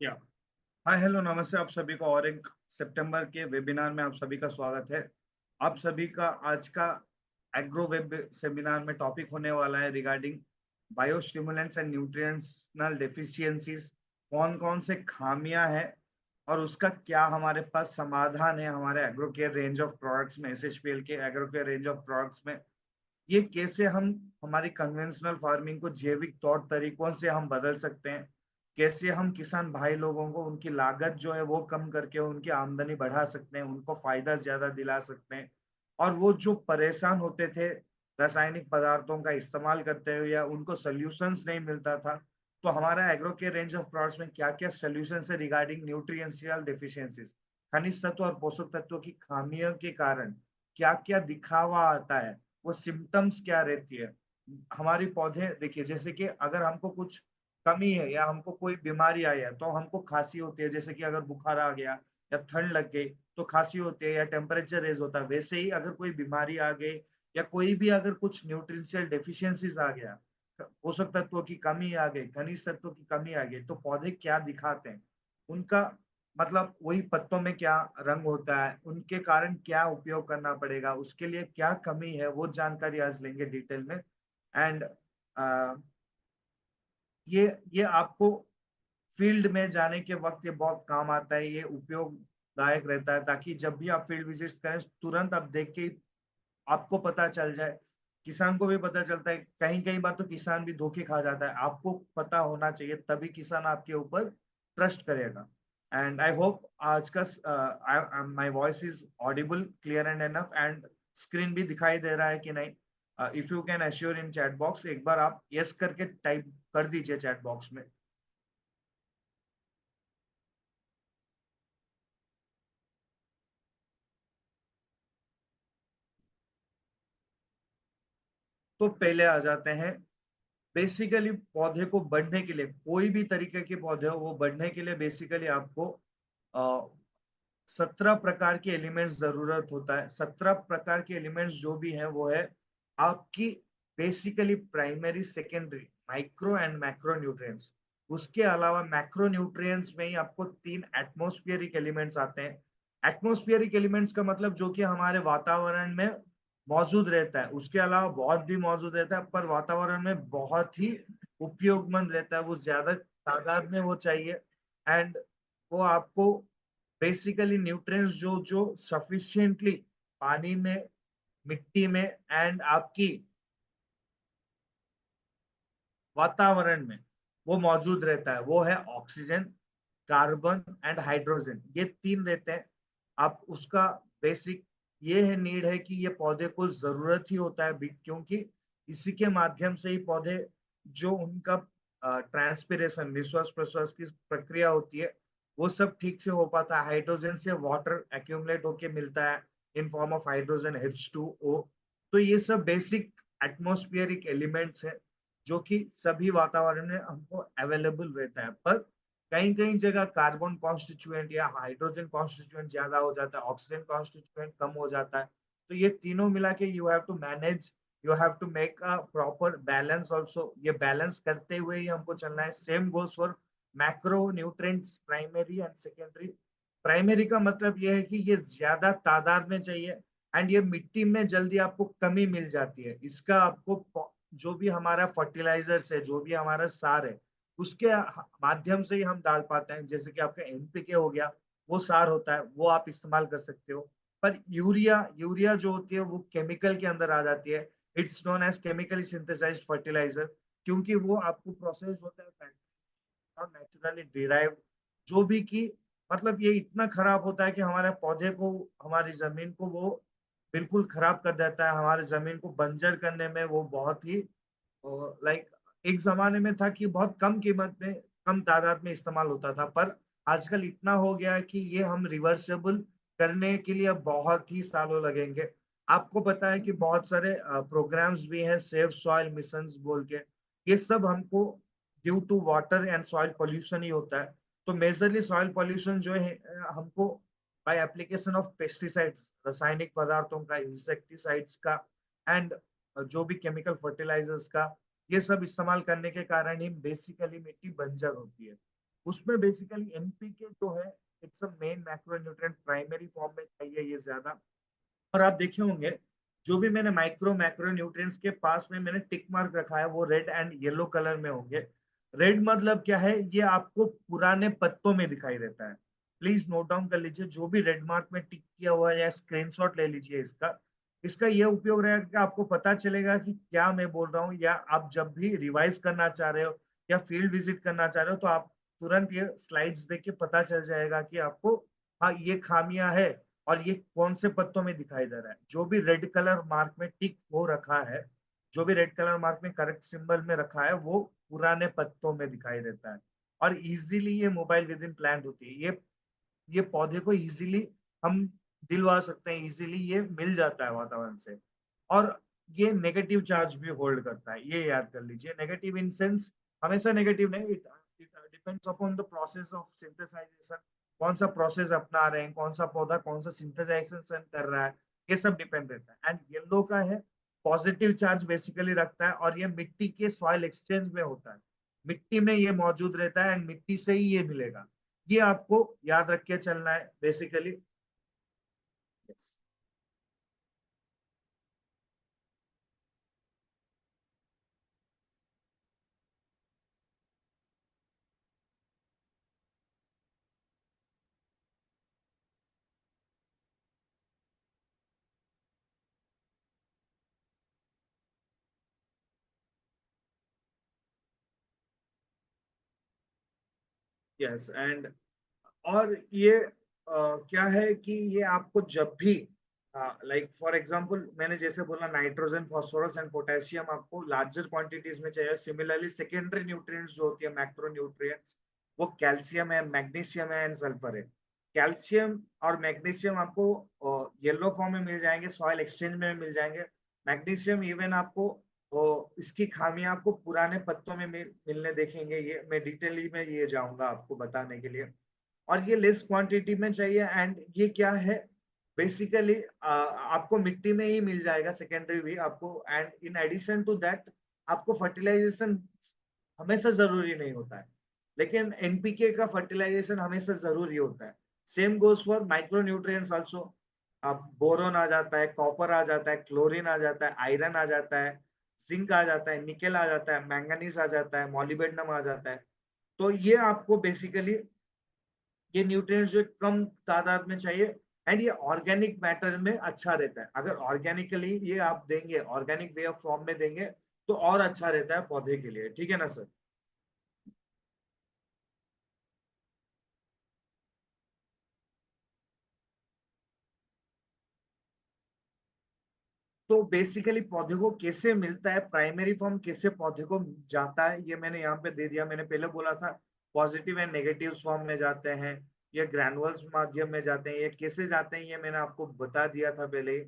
या hi hello नमस्ते आप सभी को और एक सितंबर के वेबिनार में आप सभी का स्वागत है। आप सभी का आज का एग्रो वेब सेमिनार में टॉपिक होने वाला है रिगार्डिंग बायोस्टिमुलेंट्स एंड न्यूट्रिएंशनल डेफिशिएंसीज। कौन-कौन से खामियां हैं और उसका क्या हमारे पास समाधान है हमारे agro care range of products में, एसएचपीएल के agro care range of products में। ये कैसे हम हमारी कन्वेंशनल फार्मिंग को जैविक तौर तरीकों से हम बदल सकते हैं, कैसे हम किसान भाई लोगों को उनकी लागत जो है वो कम करके उनकी आमदनी बढ़ा सकते हैं, उनको फायदा ज्यादा दिला सकते हैं। और वो जो परेशान होते थे रासायनिक पदार्थों का इस्तेमाल करते हुए या उनको सोल्यूशंस नहीं मिलता था, तो हमारा एग्रो के रेंज ऑफ प्रोडक्ट्स में क्या क्या सोल्यूशन है रिगार्डिंग न्यूट्रिएंशियल डेफिशिएंसीज, खनिज तत्व और पोषक तत्वों की खामियों के कारण क्या क्या दिखावा आता है, वो सिम्पटम्स क्या रहती है। हमारी पौधे देखिए, जैसे कि अगर हमको कुछ कमी है या हमको कोई बीमारी आई है, तो हमको खाँसी होती है, जैसे कि अगर बुखार आ गया या ठंड लग गई, तो खाँसी होती है या टेम्परेचर रेज़ होता है। वैसे ही अगर कोई बीमारी आ गई या कोई भी अगर कुछ न्यूट्रिशियल डेफिशिएंसीज़ आ गया, पोषक तत्वों की कमी आ गई, खनिज तत्वों की कमी आ गई, तो पौधे क्या दिखाते हैं? उनका मतलब वही पत्तों में क्या रंग होता है, उनके कारण क्या उपयोग करना पड़ेगा, उसके लिए क्या कमी है, वो जानकारी आज लेंगे डिटेल में। एंड अ, ये आपको फील्ड में जाने के वक़्त ये बहुत काम आता है, ये उपयोगदायक रहता है, ताकि जब भी आप फील्ड विज़िट्स करें, तुरंत आप देख के आपको पता चल जाए। किसान को भी पता चलता है, कहीं-कहीं बार तो किसान भी धोखे खा जाता है। आपको पता होना चाहिए, तभी किसान आपके ऊपर ट्रस्ट करेगा। एंड आई होप आज का my voice is Audible, clear and enough, and screen भी दिखाई दे रहा है कि नहीं? If you can assure in chat box, एक बार आप येस करके टाइप कर दीजिए चैट बॉक्स में। तो पहले आ जाते हैं, बेसिकली पौधे को बढ़ने के लिए, कोई भी तरीके के पौधे हो, वो बढ़ने के लिए बेसिकली आपको 17 प्रकार के एलिमेंट्स जरूरत होता है। 17 प्रकार के एलिमेंट्स जो भी हैं वो है आपकी basically primary, secondary, micro and macro nutrients. उसके अलावा मैक्रो न्यूट्रिएंट्स में ही आपको 3 एटमॉस्फेरिक एलिमेंट्स आते हैं। एटमॉस्फेरिक एलिमेंट्स का मतलब जो कि हमारे वातावरण में मौजूद रहता है, उसके अलावा बहुत भी मौजूद रहता है, पर वातावरण में बहुत ही उपयोगमंद रहता है, वो ज्यादा तादाद में वो चाहिए। एंड वो आपको बेसिकली न्यूट्रिएंट्स जो जो सफिशिएंटली पानी में, मिट्टी में एंड आपकी वातावरण में वो मौजूद रहता है, वो है ऑक्सीजन, कार्बन एंड हाइड्रोजन। ये 3 रहते हैं। आप उसका बेसिक ये है, नीड है कि ये पौधे को ज़रूरत ही होता है, क्योंकि इसी के माध्यम से ही पौधे जो उनका ट्रांसपिरेशन, निश्वास-प्रश्वास की प्रक्रिया होती है, वो सब ठीक से हो पाता है। हाइड्रोजन से वाटर एक्यूमुलेट होके मिलता है इन फॉर्म ऑफ हाइड्रोजन H2O। तो ये सब बेसिक एटमॉस्फेरिक एलिमेंट्स हैं, जो कि सभी वातावरण में हमको अवेलेबल रहता है। पर कहीं-कहीं जगह कार्बन कॉन्स्टिट्यूएंट या हाइड्रोजन कॉन्स्टिट्यूएंट ज़्यादा हो जाता है, ऑक्सीजन कॉन्स्टिट्यूएंट कम हो जाता है। तो ये तीनों मिला के you have to manage, you have to make a proper balance also. ये बैलेंस करते हुए ही हमको चलना है। Same goes for macro nutrients, primary and secondary. Primary का मतलब ये है कि ये ज़्यादा तादाद में चाहिए एंड ये मिट्टी में जल्दी आपको कमी मिल जाती है। इसका आपको जो भी हमारा फर्टिलाइजर्स है, जो भी हमारा सार है, उसके माध्यम से ही हम डाल पाते हैं। जैसे कि आपका एनपीके हो गया, वो सार होता है, वो आप इस्तेमाल कर सकते हो। पर यूरिया यूरिया जो होती है वो केमिकल के अंदर आ जाती है। It's known as chemically synthesised fertiliser, क्योंकि वो आपको प्रोसेस होता है और नेचुरली डिराइव्ड, जो भी कि मतलब ये इतना खराब होता है कि हमारे पौधे को, हमारी जमीन को वो बिल्कुल खराब कर देता है। हमारी जमीन को बंजर करने में वो बहुत ही लाइक, एक ज़माने में था कि बहुत कम कीमत में, कम तादाद में इस्तेमाल होता था, पर आजकल इतना हो गया है कि ये हम रिवर्सिबल करने के लिए अब बहुत ही सालों लगेंगे। आपको पता है कि बहुत सारे प्रोग्राम्स भी हैं, सेव सॉइल मिशंस बोल के। ये सब हमको due to water and soil pollution ही होता है। तो मेजरली सॉइल पॉल्यूशन जो है हमको बाय एप्लीकेशन ऑफ पेस्टिसाइड्स, रासायनिक पदार्थों का, इंसेक्टिसाइड्स का एंड जो भी केमिकल फर्टिलाइजर्स का, ये सब इस्तेमाल करने के कारण ही बेसिकली मिट्टी बंजर होती है। उसमें बेसिकली एनपीके जो है it's a main macronutrient, primary form में चाहिए ये ज्यादा। और आप देखे होंगे जो भी मैंने माइक्रो मैक्रो न्यूट्रिएंट्स के पास में मैंने टिक मार्क रखा है वो रेड एंड येलो कलर में होंगे। रेड मतलब क्या है, ये आपको पुराने पत्तों में दिखाई देता है। प्लीज नोट डाउन कर लीजिए, जो भी रेड मार्क में टिक किया हुआ है या स्क्रीनशॉट ले लीजिए इसका। इसका ये उपयोग रहेगा कि आपको पता चलेगा कि क्या मैं बोल रहा हूँ, या आप जब भी रिवाइज करना चाह रहे हो या फील्ड विजिट करना चाह रहे हो तो आप तुरंत ये स्लाइड्स देख के पता चल जाएगा कि आपको हाँ ये खामियां है और ये कौन से पत्तों में दिखाई दे रहा है। जो भी रेड कलर मार्क में टिक हो रखा है, जो भी रेड कलर मार्क में करेक्ट सिंबल में रखा है वो पुराने पत्तों में दिखाई देता है। और इजीली ये मोबाइल विद इन प्लांट होती है। ये पौधे को इजीली हम दिलवा सकते हैं, इजीली ये मिल जाता है वातावरण से। और ये नेगेटिव चार्ज भी होल्ड करता है, ये याद कर लीजिए। नेगेटिव इन सेंस हमेशा नेगेटिव नहीं, it depends upon the process of synthesization. कौन सा प्रोसेस अपना रहे हैं, कौन सा पौधा कौन सा सिंथेसाइजेशन कर रहा है, ये सब डिपेंड रहता है। एंड येलो का है पॉजिटिव चार्ज बेसिकली रखता है, और ये मिट्टी के सॉइल एक्सचेंज में होता है। मिट्टी में ये मौजूद रहता है एंड मिट्टी से ही ये मिलेगा। ये आपको याद रख के चलना है बेसिकली। yes. यस एंड और ये क्या है कि ये आपको जब भी लाइक फॉर एग्जांपल मैंने जैसे बोला नाइट्रोजन फास्फोरस एंड पोटेशियम आपको लार्जर क्वांटिटीज में चाहिए। सिमिलरली सेकेंडरी न्यूट्रिएंट्स जो होती है मैक्रो न्यूट्रिएंट्स, वो कैल्शियम है, मैग्नीशियम है एंड सल्फर है। कैल्शियम और मैग्नीशियम आपको येलो फॉर्म में मिल जाएंगे, सॉइल एक्सचेंज में मिल जाएंगे। मैग्नीशियम इवन आपको इसकी खामियां आपको पुराने पत्तों में मिलने देखेंगे। ये मैं डिटेली में ये जाऊंगा आपको बताने के लिए। और ये लेस क्वांटिटी में चाहिए। एंड ये क्या है बेसिकली आपको मिट्टी में ही मिल जाएगा सेकेंडरी भी आपको। And in addition to that आपको फर्टिलाइजेशन हमेशा जरूरी नहीं होता है, लेकिन एनपीके का फर्टिलाइजेशन हमेशा जरूरी होता है। Same goes for micro nutrients also. अब बोरोन आ जाता है, कॉपर आ जाता है, क्लोरीन आ जाता है, आयरन आ जाता है, जिंक आ जाता है, निकेल आ जाता है, मैंगनीज आ जाता है, मॉलिबेडनम आ जाता है। तो ये आपको बेसिकली ये न्यूट्रिएंट्स जो कम तादाद में चाहिए। एंड ये ऑर्गेनिक मैटर में अच्छा रहता है। अगर ऑर्गेनिकली ये आप देंगे, ऑर्गेनिक वे ऑफ फॉर्म में देंगे तो और अच्छा रहता है पौधे के लिए। ठीक है ना सर? तो बेसिकली पौधे को कैसे मिलता है, प्राइमरी फॉर्म कैसे पौधे को जाता है, ये मैंने यहाँ पे दे दिया। मैंने पहले बोला था पॉजिटिव एंड नेगेटिव फॉर्म में जाते हैं, ये ग्रैनुअल्स माध्यम में जाते हैं। ये कैसे जाते हैं ये मैंने आपको बता दिया था पहले ही।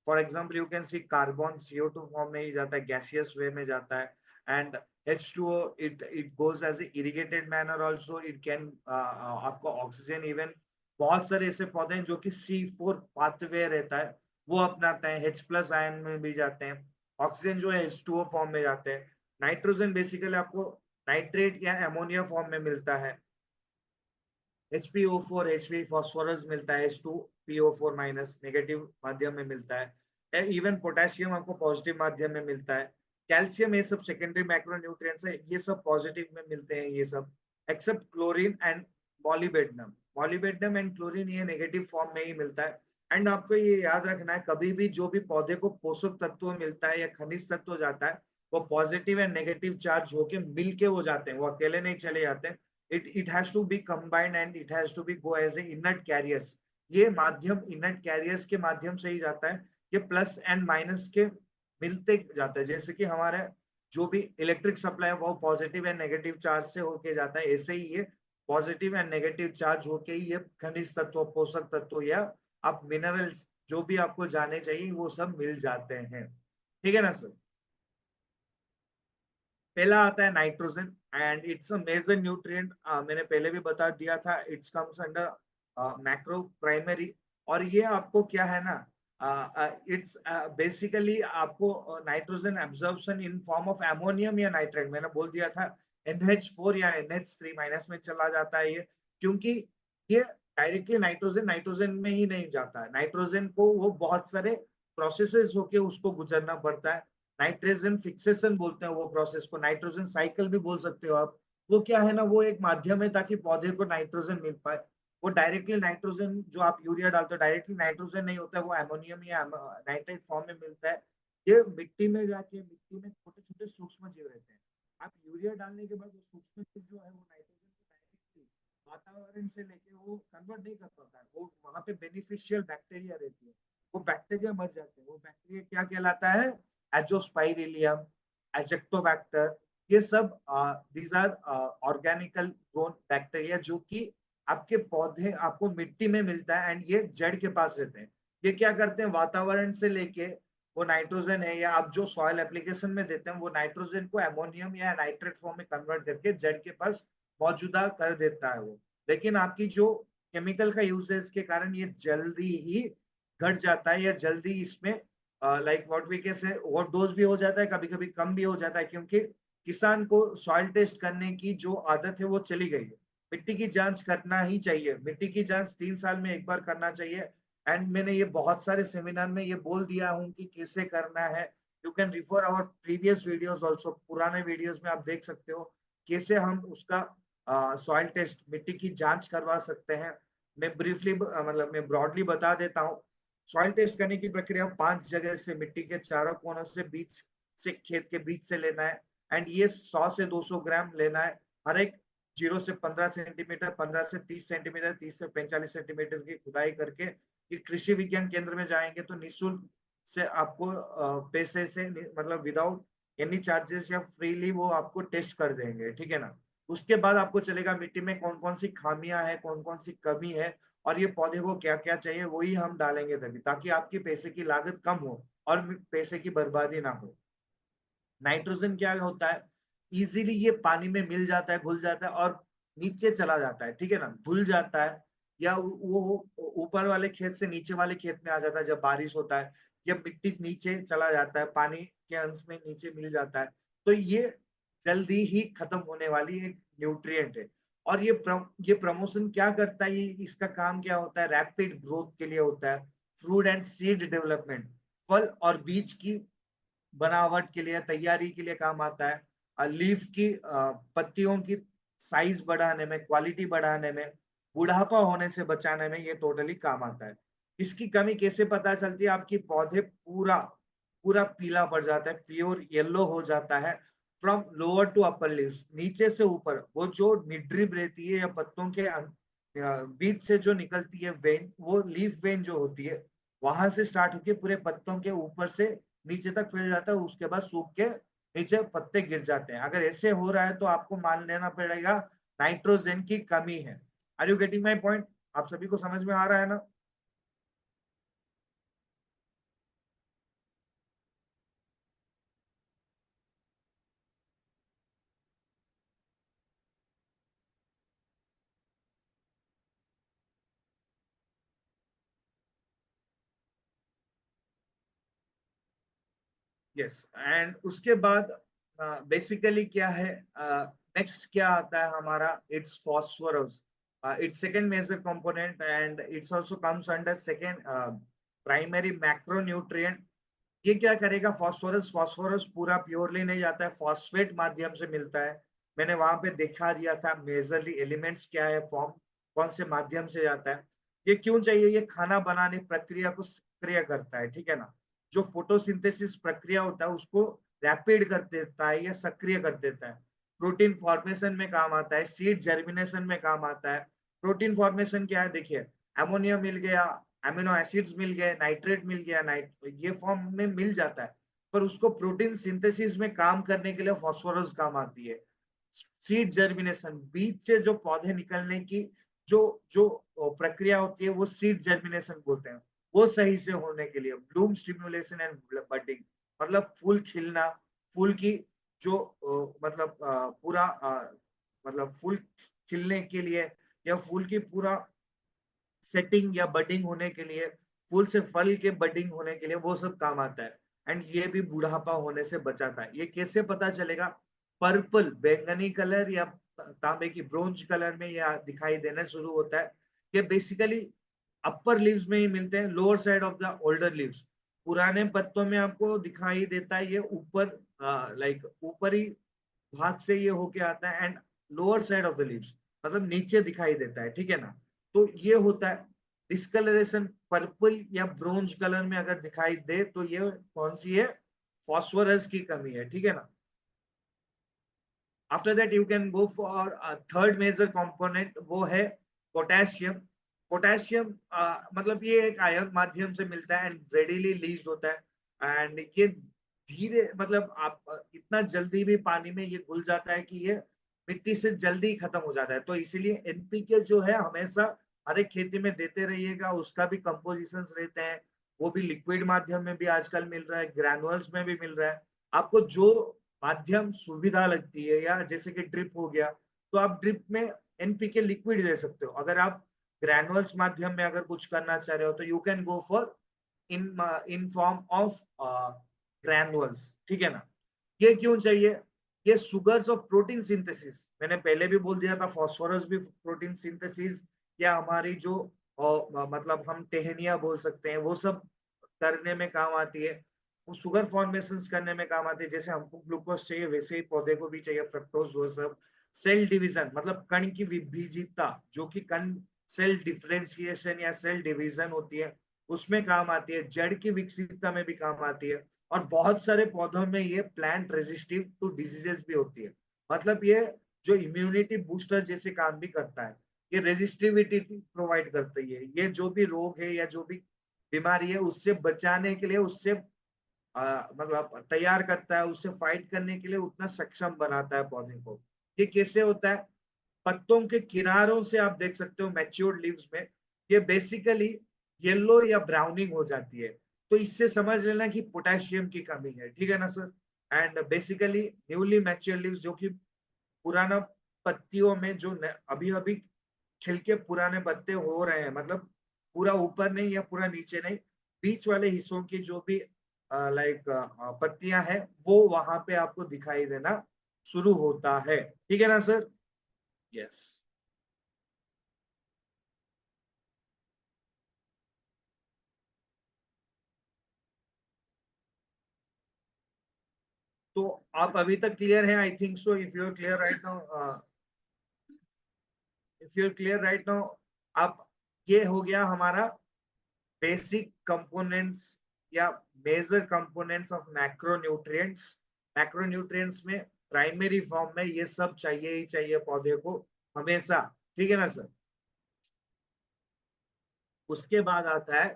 For example you can see carbon CO2 form में ही जाता है, गैसियस वे में जाता है। And H2O it goes as a irrigated manner also. It can आपको ऑक्सीजन इवन बहुत सारे ऐसे पौधे हैं जो कि C4 पाथवे रहता है वो अपनाते हैं। H+ आयन में भी जाते हैं। ऑक्सीजन जो है H2O फॉर्म में जाते हैं। नाइट्रोजन बेसिकली आपको नाइट्रेट या एमोनिया फॉर्म में मिलता है। HPO4 Hb फॉस्फोरस मिलता है, H2PO4- नेगेटिव माध्यम में मिलता है। इवन पोटेशियम आपको पॉजिटिव माध्यम में मिलता है। कैल्शियम ये सब सेकेंडरी मैक्रो न्यूट्रिएंट्स है, ये सब पॉजिटिव में मिलते हैं ये सब, except chlorine and molybdenum. Molybdenum and chlorine ये नेगेटिव फॉर्म में ही मिलता है। एंड आपको ये याद रखना है कभी भी जो भी पौधे को पोषक तत्व मिलता है या खनिज तत्व जाता है वो पॉजिटिव एंड नेगेटिव चार्ज होके मिल के वो जाते हैं, वो अकेले नहीं चले जाते हैं। it has to be combined and it has to be go as a inert carriers। ये माध्यम इनर्ट कैरियर्स के माध्यम से ही जाता है। ये प्लस एंड माइनस के मिलते जाता है, जैसे कि हमारे जो भी इलेक्ट्रिक सप्लाई है वो पॉजिटिव एंड नेगेटिव चार्ज से होके जाता है, ऐसे ही ये पॉजिटिव एंड नेगेटिव चार्ज होके ही ये खनिज तत्व पोषक तत्व या आप मिनरल्स जो भी आपको जाने चाहिए वो सब मिल जाते हैं। ठीक है ना सर? पहला आता है nitrogen and it's a major nutrient. मैंने पहले भी बता दिया था it's comes under macro primary. और ये आपको क्या है ना, इट्स बेसिकली आपको nitrogen absorption in form of ammonium या नाइट्रेट मैंने बोल दिया था। NH4 या NH3 माइनस में चला जाता है ये, क्योंकि ये डायरेक्टली नाइट्रोजन नाइट्रोजन में ही नहीं जाता है। नाइट्रोजन को वो बहुत सारे प्रोसेसेस होके उसको गुजरना पड़ता है। नाइट्रोजन फिक्सेशन बोलते हैं वो प्रोसेस को, नाइट्रोजन साइकिल भी बोल सकते हो आप। वो क्या है ना, वो एक माध्यम है ताकि पौधे को नाइट्रोजन मिल पाए। वो डायरेक्टली नाइट्रोजन जो आप यूरिया डालते हो डायरेक्टली नाइट्रोजन नहीं होता है, वो अमोनियम या नाइट्रेट फॉर्म में मिलता है। ये मिट्टी में जाके मिट्टी में छोटे छोटे सूक्ष्म जीव रहते हैं। आप यूरिया डालने के बाद वो सूक्ष्म जीव जो है वो नाइट्रोजन को डायरेक्टली वातावरण से लेके वो कन्वर्ट नहीं कर पाता है। वो वहां पे बेनिफिशियल बैक्टीरिया रहती है, वो बैक्टीरिया मर जाते हैं। वो बैक्टीरिया क्या कहलाता है? एजोस्पाइरिलियम, एजेक्टोबैक्टर, ये सब दीज आर ऑर्गेनिकल ग्रोन बैक्टीरिया जो कि आपके पौधे आपको मिट्टी में मिलता है एंड ये जड़ के पास रहते हैं। ये क्या करते हैं, वातावरण से लेके वो नाइट्रोजन है या आप जो सॉइल एप्लीकेशन में देते हैं वो नाइट्रोजन को अमोनियम या नाइट्रेट फॉर्म में कन्वर्ट करके जड़ के पास मौजूदा कर देता है वो। लेकिन आपकी जो केमिकल का यूसेज के कारण ये जल्दी ही घट जाता है या जल्दी इसमें like what we can say overdose भी हो जाता है, कभी कभी कम भी हो जाता है, क्योंकि किसान को सॉइल टेस्ट करने की जो आदत है वो चली गई है। मिट्टी की जांच करना ही चाहिए, मिट्टी की जांच 3 साल में एक बार करना चाहिए। एंड मैंने ये बहुत सारे सेमिनार में ये बोल दिया हूँ कि कैसे करना है। You can refer our previous videos also, पुराने वीडियोस में आप देख सकते हो कैसे हम उसका सॉइल टेस्ट मिट्टी की जांच करवा सकते हैं। मैं ब्रीफली मतलब मैं ब्रॉडली बता देता हूँ। सॉइल टेस्ट करने की प्रक्रिया 5 जगह से मिट्टी के चारों कोनों से बीच से खेत के बीच से लेना है। एंड ये 100 से 200 ग्राम लेना है। हर एक 0 से 15 सेंटीमीटर, 15 से 30 सेंटीमीटर, 30 से 45 सेंटीमीटर की खुदाई करके कि कृषि विज्ञान केंद्र में जाएंगे तो निःशुल्क से आपको पैसे से मतलब विदाउट एनी चार्जेस या फ्रीली वो आपको टेस्ट कर देंगे, ठीक है ना। उसके बाद आपको चलेगा मिट्टी में कौन कौन सी खामियां है, कौन कौन सी कमी है और ये पौधे को क्या क्या चाहिए, वही हम डालेंगे तभी, ताकि आपकी पैसे की लागत कम हो और पैसे की बर्बादी ना हो। नाइट्रोजन क्या होता है, इजीली ये पानी में मिल जाता है, घुल जाता है और नीचे चला जाता है, ठीक है ना, धुल जाता है या वो ऊपर वाले खेत से नीचे वाले खेत में आ जाता है जब बारिश होता है, या मिट्टी नीचे चला जाता है, पानी के अंश में नीचे मिल जाता है। तो ये जल्दी ही खत्म होने वाली एक न्यूट्रिएंट है। और ये प्रमोशन क्या करता है, ये इसका काम क्या होता है, रैपिड ग्रोथ के लिए होता है, फ्रूट एंड सीड डेवलपमेंट, फल और बीज की बनावट के लिए, तैयारी के लिए काम आता है। लीफ की पत्तियों की साइज बढ़ाने में, क्वालिटी बढ़ाने में, बुढ़ापा होने से बचाने में ये टोटली काम आता है। इसकी कमी कैसे पता चलती है, आपकी पौधे पूरा पूरा पीला पड़ जाता है, प्योर येलो हो जाता है from lower to upper leaves, नीचे से ऊपर। वो जो मिड्रिब रहती है या पत्तों के बीच से जो निकलती है वेन, वो लीफ वेन जो होती है, वहां से स्टार्ट होकर पूरे पत्तों के ऊपर से नीचे तक फैल जाता है। उसके बाद सूख के नीचे पत्ते गिर जाते हैं। अगर ऐसे हो रहा है तो आपको मान लेना पड़ेगा नाइट्रोजन की कमी है। Are you getting my point? आप सभी को समझ में आ रहा है ना? यस, एंड उसके बाद बेसिकली क्या है, नेक्स्ट क्या आता है हमारा, it's phosphorus. It's second major component and it's also comes under second primary macronutrient. ये क्या करेगा, फॉस्फोरस फॉस्फोरस पूरा प्योरली नहीं जाता है, फॉस्फेट माध्यम से मिलता है। मैंने वहां पे दिखा दिया था मेजरली एलिमेंट्स क्या है, फॉर्म कौन से माध्यम से जाता है। ये क्यों चाहिए, ये खाना बनाने प्रक्रिया को सक्रिय करता है, ठीक है ना। जो फोटोसिंथेसिस प्रक्रिया होता है उसको रैपिड कर देता है या सक्रिय कर देता है। प्रोटीन फॉर्मेशन में काम आता है, सीड जर्मिनेशन में काम आता है। प्रोटीन फॉर्मेशन क्या है, देखिए, अमोनिया मिल गया, अमीनो एसिड्स मिल गए, नाइट्रेट मिल गया, ये फॉर्म में मिल जाता है। पर उसको प्रोटीन सिंथेसिस में काम करने के लिए फास्फोरस काम आती है। सीड जर्मिनेशन, बीज से जो पौधे निकलने की जो जो प्रक्रिया होती है वो सीड जर्मिनेशन बोलते हैं। वो सही से होने के लिए ब्लूम स्टिमुलेशन एंड बडिंग, मतलब फूल खिलना, फूल की जो मतलब पूरा मतलब फूल खिलने के लिए या फूल की पूरा सेटिंग या बडिंग होने के लिए, फूल से फल के बडिंग होने के लिए वो सब काम आता है। एंड ये भी बुढ़ापा होने से बचाता है। ये कैसे पता चलेगा, पर्पल बैंगनी कलर या तांबे की ब्रोंज कलर में या दिखाई देना शुरू होता है। ये बेसिकली अपर लीव्स में ही मिलते हैं, lower side of the older leaves. पुराने पत्तों में आपको दिखाई देता है ये ऊपर, लाइक ऊपरी भाग से ये होके आता है, and lower side of the leaves मतलब नीचे दिखाई देता है, ठीक है ना। तो ये होता है डिस्कलरेशन, पर्पल या ब्रोंज कलर में अगर दिखाई दे तो ये कौन सी है, फॉस्फोरस की कमी है, ठीक है ना। After that you can go for third major component, वो है पोटेशियम। पोटेशियम मतलब ये एक आयन माध्यम से मिलता है एंड रेडिली लीज्ड होता है, एंड ये धीरे मतलब आप इतना जल्दी भी पानी में ये घुल जाता है कि ये मिट्टी से जल्दी खत्म हो जाता है। तो इसीलिए एनपीके जो है हमेशा हर एक खेती में देते रहिएगा। उसका भी कंपोजिशन रहते हैं, वो भी लिक्विड माध्यम में भी आजकल मिल रहा है, ग्रैनुअल्स में भी मिल रहा है। आपको जो माध्यम सुविधा लगती है, या जैसे कि ड्रिप हो गया, तो आप ड्रिप में एनपीके लिक्विड दे सकते हो। अगर आप ग्रैनुअल्स माध्यम में अगर कुछ करना चाह रहे हो तो you can go for in in form of granules, ठीक है ना। ये क्यों चाहिए, ये सुगर्स ऑफ प्रोटीन सिंथेसिस, मैंने पहले भी बोल दिया था, फास्फोरस भी प्रोटीन सिंथेसिस, या हमारी जो मतलब हम टहनिया बोल सकते हैं, वो सब करने में काम आती है। वो शुगर फॉर्मेशन करने में काम आती है। जैसे हमको ग्लूकोज चाहिए वैसे ही पौधे को भी चाहिए फ्रक्टोज, वो सब। सेल डिवीजन मतलब कण की विभिन्नता, जो कि कण सेल डिफरेंशिएशन या सेल डिवीजन होती है, उसमें काम आती है। जड़ की विकसितता में भी काम आती है। और बहुत सारे पौधों में ये प्लांट रेजिस्टिव टू डिजीजेस भी होती है। मतलब ये जो इम्यूनिटी बूस्टर जैसे काम भी करता है, ये रेजिस्टिविटी प्रोवाइड करती है। ये जो भी रोग है या जो भी बीमारी है उससे बचाने के लिए, उससे मतलब तैयार करता है, उससे फाइट करने के लिए उतना सक्षम बनाता है पौधे को। ये कैसे होता है, पत्तों के किनारों से आप देख सकते हो मैच्योर्ड लीव्स में ये बेसिकली येलो या ब्राउनिंग हो जाती है। तो इससे समझ लेना कि पोटेशियम की कमी है, ठीक है ना sir. And basically newly matured leaves, जो कि पुराना पत्तियों में जो अभी अभी खिल के पुराने पत्ते हो रहे हैं, मतलब पूरा ऊपर नहीं या पूरा नीचे नहीं, बीच वाले हिस्सों की जो भी लाइक पत्तियां हैं, वो वहां पे आपको दिखाई देना शुरू होता है, ठीक है ना सर। यस। तो आप अभी तक क्लियर हैं, I think so. If you are clear right now, if you are clear right now, आप, ये हो गया हमारा बेसिक कंपोनेंट्स या major components of macronutrients. Macronutrients में प्राइमरी फॉर्म में ये सब चाहिए ही चाहिए पौधे को हमेशा, ठीक है ना सर। उसके बाद आता है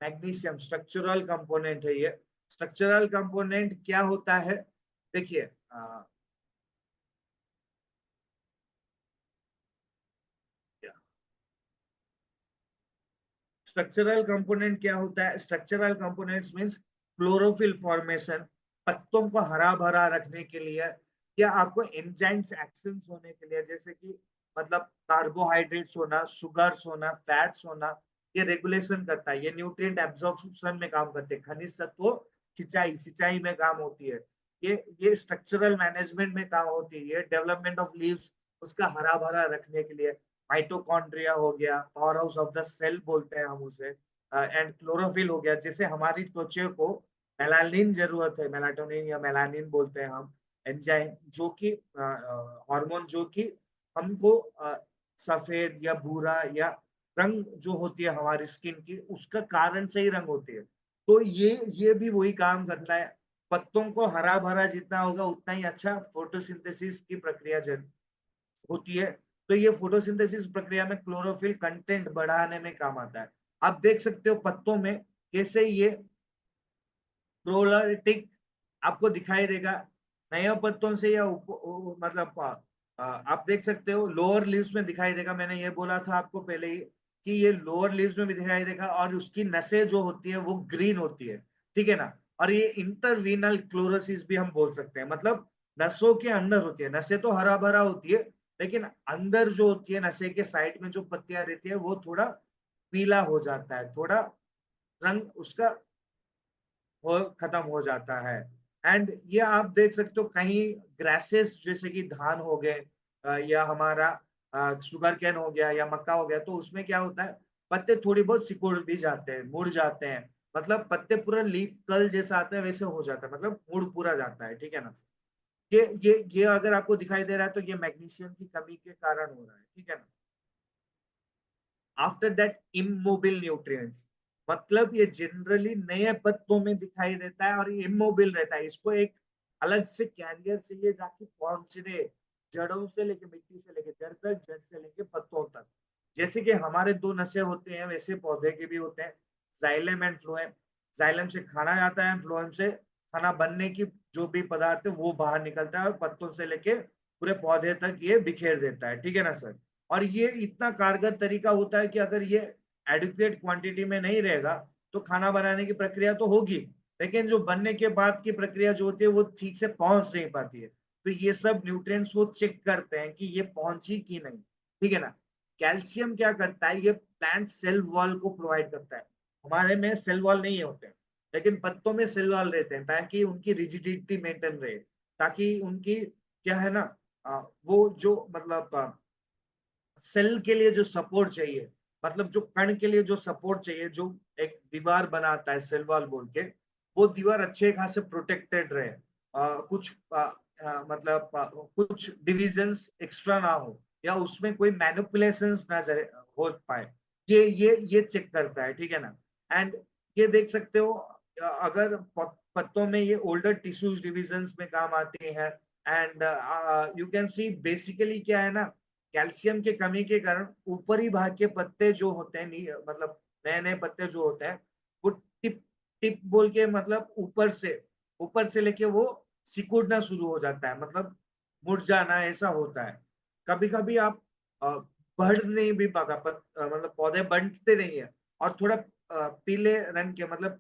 मैग्नीशियम, स्ट्रक्चरल कंपोनेंट है ये। स्ट्रक्चरल कंपोनेंट क्या होता है, देखिए स्ट्रक्चरल कंपोनेंट क्या होता है, structural components means chlorophyll formation, पत्तों को हरा भरा रखने के लिए, या आपको एंजाइम्स एक्शंस होने के लिए, जैसे कि मतलब कार्बोहाइड्रेट्स होना, शुगर्स होना, फैट्स होना, ये रेगुलेशन करता है। ये न्यूट्रिएंट एब्जॉर्प्शन में काम करते हैं। खनिज तत्वों खिंचाई सिंचाई में काम होती है। ये स्ट्रक्चरल मैनेजमेंट में काम होती है। ये डेवलपमेंट ऑफ लीव्स, उसका हरा भरा रखने के लिए। माइटोकॉन्ड्रिया हो गया, powerhouse of the cell बोलते हैं हम उसे, एंड क्लोरोफिल हो गया। जैसे हमारी त्वचा को मेलानिन जरूरत है, मेलाटोनिन या मेलानिन बोलते हैं हम, एंजाइम जो कि हार्मोन जो कि हमको सफेद या भूरा या रंग जो होती है हमारी स्किन की, उसका कारण से ही रंग होती है। तो ये भी वही काम करता है। पत्तों को हरा भरा जितना होगा उतना ही अच्छा फोटोसिंथेसिस की प्रक्रिया होती है। तो ये फोटोसिंथेसिस प्रक्रिया में क्लोरोफिल कंटेंट बढ़ाने में काम आता है। आप देख सकते हो पत्तों में कैसे ये प्रोलाइटिक आपको दिखाई देगा नए पत्तों से, या मतलब आप देख सकते हो लोअर लीव्स में दिखाई देगा। मैंने ये बोला था आपको पहले ही कि ये लोअर लीव्स में भी दिखाई देगा, और उसकी नसें जो होती है वो ग्रीन होती है, ठीक है ना। और ये इंटरवीनल क्लोरोसिस भी हम बोल सकते हैं, मतलब नसों के अंदर होती है। नसें तो हरा भरा होती है, लेकिन अंदर जो होती है नशे के साइड में जो पत्तियां रहती है वो थोड़ा पीला हो जाता है, थोड़ा रंग उसका हो खत्म हो जाता है। एंड ये आप देख सकते हो कहीं ग्रासेस जैसे कि धान हो गए या हमारा शुगर कैन हो गया या मक्का हो गया, तो उसमें क्या होता है, पत्ते थोड़ी बहुत सिकुड़ भी जाते हैं, मुड़ जाते हैं, मतलब पत्ते पूरा लीफ कल जैसा आता है वैसे हो जाता है, मतलब मुड़ पूरा जाता है, ठीक है ना। ये अगर आपको दिखाई दे रहा है तो ये मैग्नीशियम की कमी के कारण हो रहा है, ठीक है ना। आफ्टर दैट इमोबिल न्यूट्रिएंट्स, मतलब ये जनरली नए पत्तों में दिखाई देता है और इमोबिल रहता है, इसको एक अलग से कैरियर चाहिए जाके पहुंचने, जड़ों से लेके मिट्टी से लेके जड़ तक, जड़ से लेके पत्तों तक। जैसे कि हमारे दो नसें होते हैं वैसे पौधे के भी होते हैं, जाइलम एंड फ्लोएम। जाइलम से खाना जाता है, फ्लोएम से खाना बनने की जो भी पदार्थ है वो बाहर निकलता है और पत्तों से लेके पूरे पौधे तक ये बिखेर देता है, ठीक है ना सर। और ये इतना कारगर तरीका होता है कि अगर ये एडिक्वेट क्वांटिटी में नहीं रहेगा तो खाना बनाने की प्रक्रिया तो होगी, लेकिन जो बनने के बाद की प्रक्रिया जो होती है वो ठीक से पहुंच नहीं पाती है। तो ये सब न्यूट्रिएंट्स वो चेक करते हैं कि ये पहुंची कि नहीं, ठीक है ना। कैल्शियम क्या करता है, ये प्लांट सेल वॉल को प्रोवाइड करता है। हमारे में सेल वॉल नहीं होते हैं, लेकिन पत्तों में सेल वॉल रहते हैं ताकि उनकी रिजिडिटी मेंटेन रहे, ताकि उनकी क्या है ना, वो जो मतलब सेल के लिए जो सपोर्ट चाहिए, मतलब जो कण के लिए जो सपोर्ट चाहिए, जो एक दीवार बनाता है सेल वॉल बोल के, वो दीवार अच्छे खासे प्रोटेक्टेड रहे, कुछ मतलब कुछ डिविजन्स एक्स्ट्रा ना हो या उसमें कोई मैनिपुलेशंस ना हो पाए, ये चेक करता है, ठीक है ना। एंड ये देख सकते हो अगर पत्तों में ये ओल्डर टिश्यूज डिविजन्स में काम आते हैं। And you can see basically क्या है ना, कैल्शियम की कमी के कारण ऊपरी भाग के पत्ते जो होते हैं, मतलब नए नए पत्ते जो होते हैं, वो टिप टिप बोल के मतलब ऊपर से लेके वो सिकुड़ना शुरू हो जाता है, मतलब मुड़ जाना ऐसा होता है। कभी कभी आप बढ़ नहीं भी पाता मतलब पौधे बढ़ते नहीं है, और थोड़ा पीले रंग के मतलब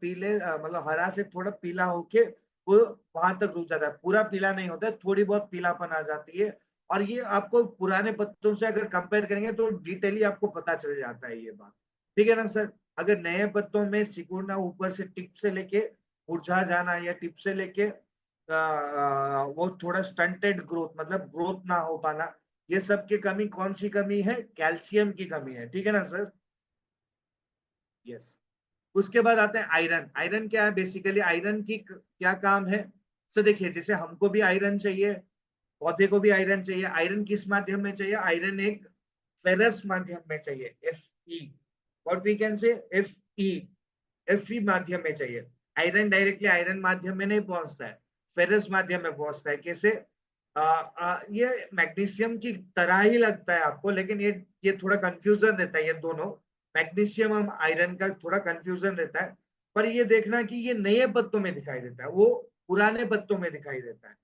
मतलब हरा से थोड़ा पीला होके वो वहां तक रुक जाता है, पूरा पीला नहीं होता है, थोड़ी बहुत पीलापन आ जाती है। और ये आपको पुराने पत्तों से अगर कंपेयर करेंगे तो डिटेली आपको पता चल जाता है ये बात, ठीक है ना सर। अगर नए पत्तों में सिकुड़ना, ऊपर से टिप से लेके मुरझा जाना या टिप से लेके वो थोड़ा स्टंटेड ग्रोथ मतलब ग्रोथ ना हो पाना, ये सब की कमी कौन सी कमी है, कैल्शियम की कमी है, ठीक है ना सर। यस। उसके बाद आते हैं आयरन। आयरन क्या है, बेसिकली आयरन की क्या काम है। सो देखिए, जैसे हमको भी आयरन चाहिए, पौधे को भी आयरन चाहिए। आयरन किस माध्यम में चाहिए, आयरन एक फेरस माध्यम में चाहिए, F E, what we can say, F E, F E माध्यम में चाहिए। आयरन डायरेक्टली आयरन माध्यम में नहीं पहुंचता है, फेरस माध्यम में पहुंचता है। कैसे, ये मैग्नीशियम की तरह ही लगता है आपको, लेकिन ये थोड़ा कंफ्यूजन रहता है, ये दोनों मैग्नीशियम और आयरन का थोड़ा कंफ्यूजन रहता है। पर ये देखना कि ये नए पत्तों में दिखाई देता है, वो पुराने पत्तों में दिखाई देता है।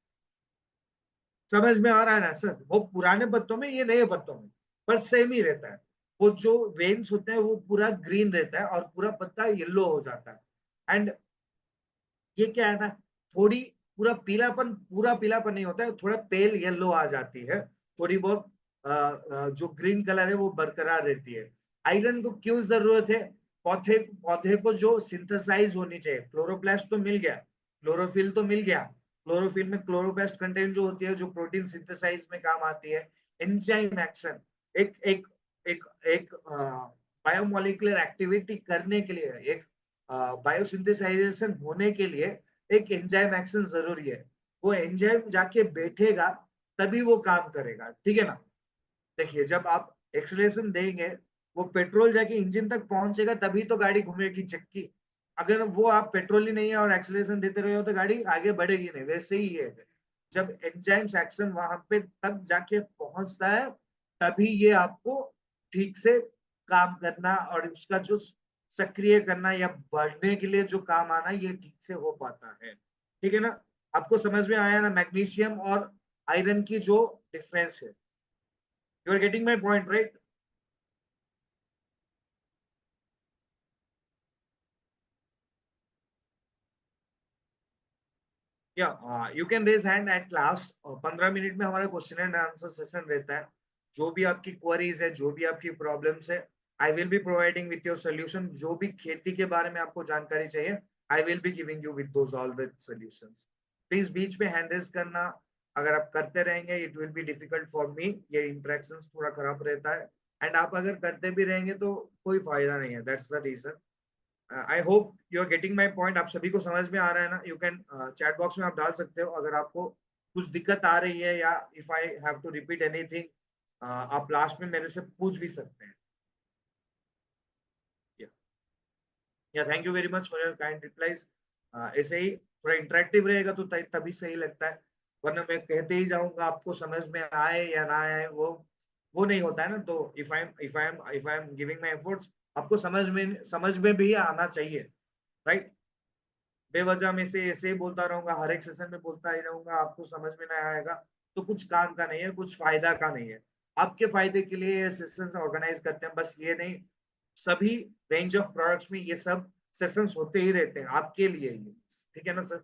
समझ में आ रहा है ना सर, वो पुराने पत्तों में, ये नए पत्तों में, पर सेम ही रहता है। वो जो वेन्स होते हैं वो पूरा ग्रीन रहता है और पूरा पत्ता येलो हो जाता है। एंड ये क्या है ना, थोड़ी पूरा पीलापन नहीं होता है, थोड़ा पेल येलो आ जाती है, थोड़ी बहुत जो ग्रीन कलर है वो बरकरार रहती है। आयरन को क्यों जरूरत है, पौधे पौधे को जो सिंथेसाइज होनी चाहिए, क्लोरोप्लास्ट तो मिल गया, क्लोरोफिल तो मिल गया, क्लोरोफिल में क्लोरोप्लास्ट कंटेंट जो होती है जो प्रोटीन सिंथेसाइज में काम आती है। एंजाइम एक्शन, एक एक एक एक बायोमोलिकुलर एक्टिविटी करने के लिए, एक बायोसिंथेसाइजेशन होने के लिए एक एंजाइम एक्शन जरूरी है। वो एंजाइम जाके बैठेगा तभी वो काम करेगा, ठीक है ना। देखिए, जब आप एक्सलेशन देंगे, वो पेट्रोल जाके इंजन तक पहुंचेगा तभी तो गाड़ी घूमेगी चक्की। अगर वो आप पेट्रोल ही नहीं है और एक्सलेशन देते रहे हो तो गाड़ी आगे बढ़ेगी नहीं, वैसे ही है। जब एंजाइम्स एक्शन वहां पे तक जाके पहुंचता है तभी ये आपको ठीक से काम करना और उसका जो सक्रिय करना या बढ़ने के लिए जो काम आना, ये ठीक से हो पाता है, ठीक है ना। आपको समझ में आया ना मैग्नीशियम और आयरन की जो डिफरेंस है। You are getting my point, right. Yeah you can raise hand at last, 15 minute में हमारा क्वेश्चन एंड आंसर सेशन रहता है। जो भी आपकी क्वेरीज है, जो भी आपकी प्रॉब्लम्स है, I will be providing with your solution. जो भी खेती के बारे में आपको जानकारी चाहिए, I will be giving you with those all the solutions. Please बीच में हैंड रेज करना, अगर आप करते रहेंगे it will be difficult for me, ये इंटरेक्शन थोड़ा खराब रहता है। एंड आप अगर करते भी रहेंगे तो कोई फायदा नहीं है, that's the reason. I hope you are getting my point, आप सभी को समझ में आ रहा है ना? यू कैन चैट बॉक्स में आप डाल सकते हो अगर आपको कुछ दिक्कत आ रही है, या if I have to repeat anything आप लास्ट में मेरे से पूछ भी सकते हैं। या thank you very much for your kind replies. ऐसे ही थोड़ा इंटरेक्टिव रहेगा तो तभी सही लगता है, वरना मैं कहते ही जाऊंगा आपको समझ में आए या ना आए, वो नहीं होता है ना। तो if I am giving my efforts, आपको समझ में भी आना चाहिए, राइट? बेवजह में से ऐसे ही बोलता रहूंगा, हर एक सेशन में बोलता ही रहूंगा, आपको समझ में ना आएगा तो कुछ काम का नहीं है, कुछ फायदा का नहीं है। आपके फायदे के लिए ये सेशंस ऑर्गेनाइज करते हैं, बस ये नहीं, सभी रेंज ऑफ प्रोडक्ट्स में ये सब सेशंस होते ही रहते हैं आपके लिए ये, ठीक है ना sir?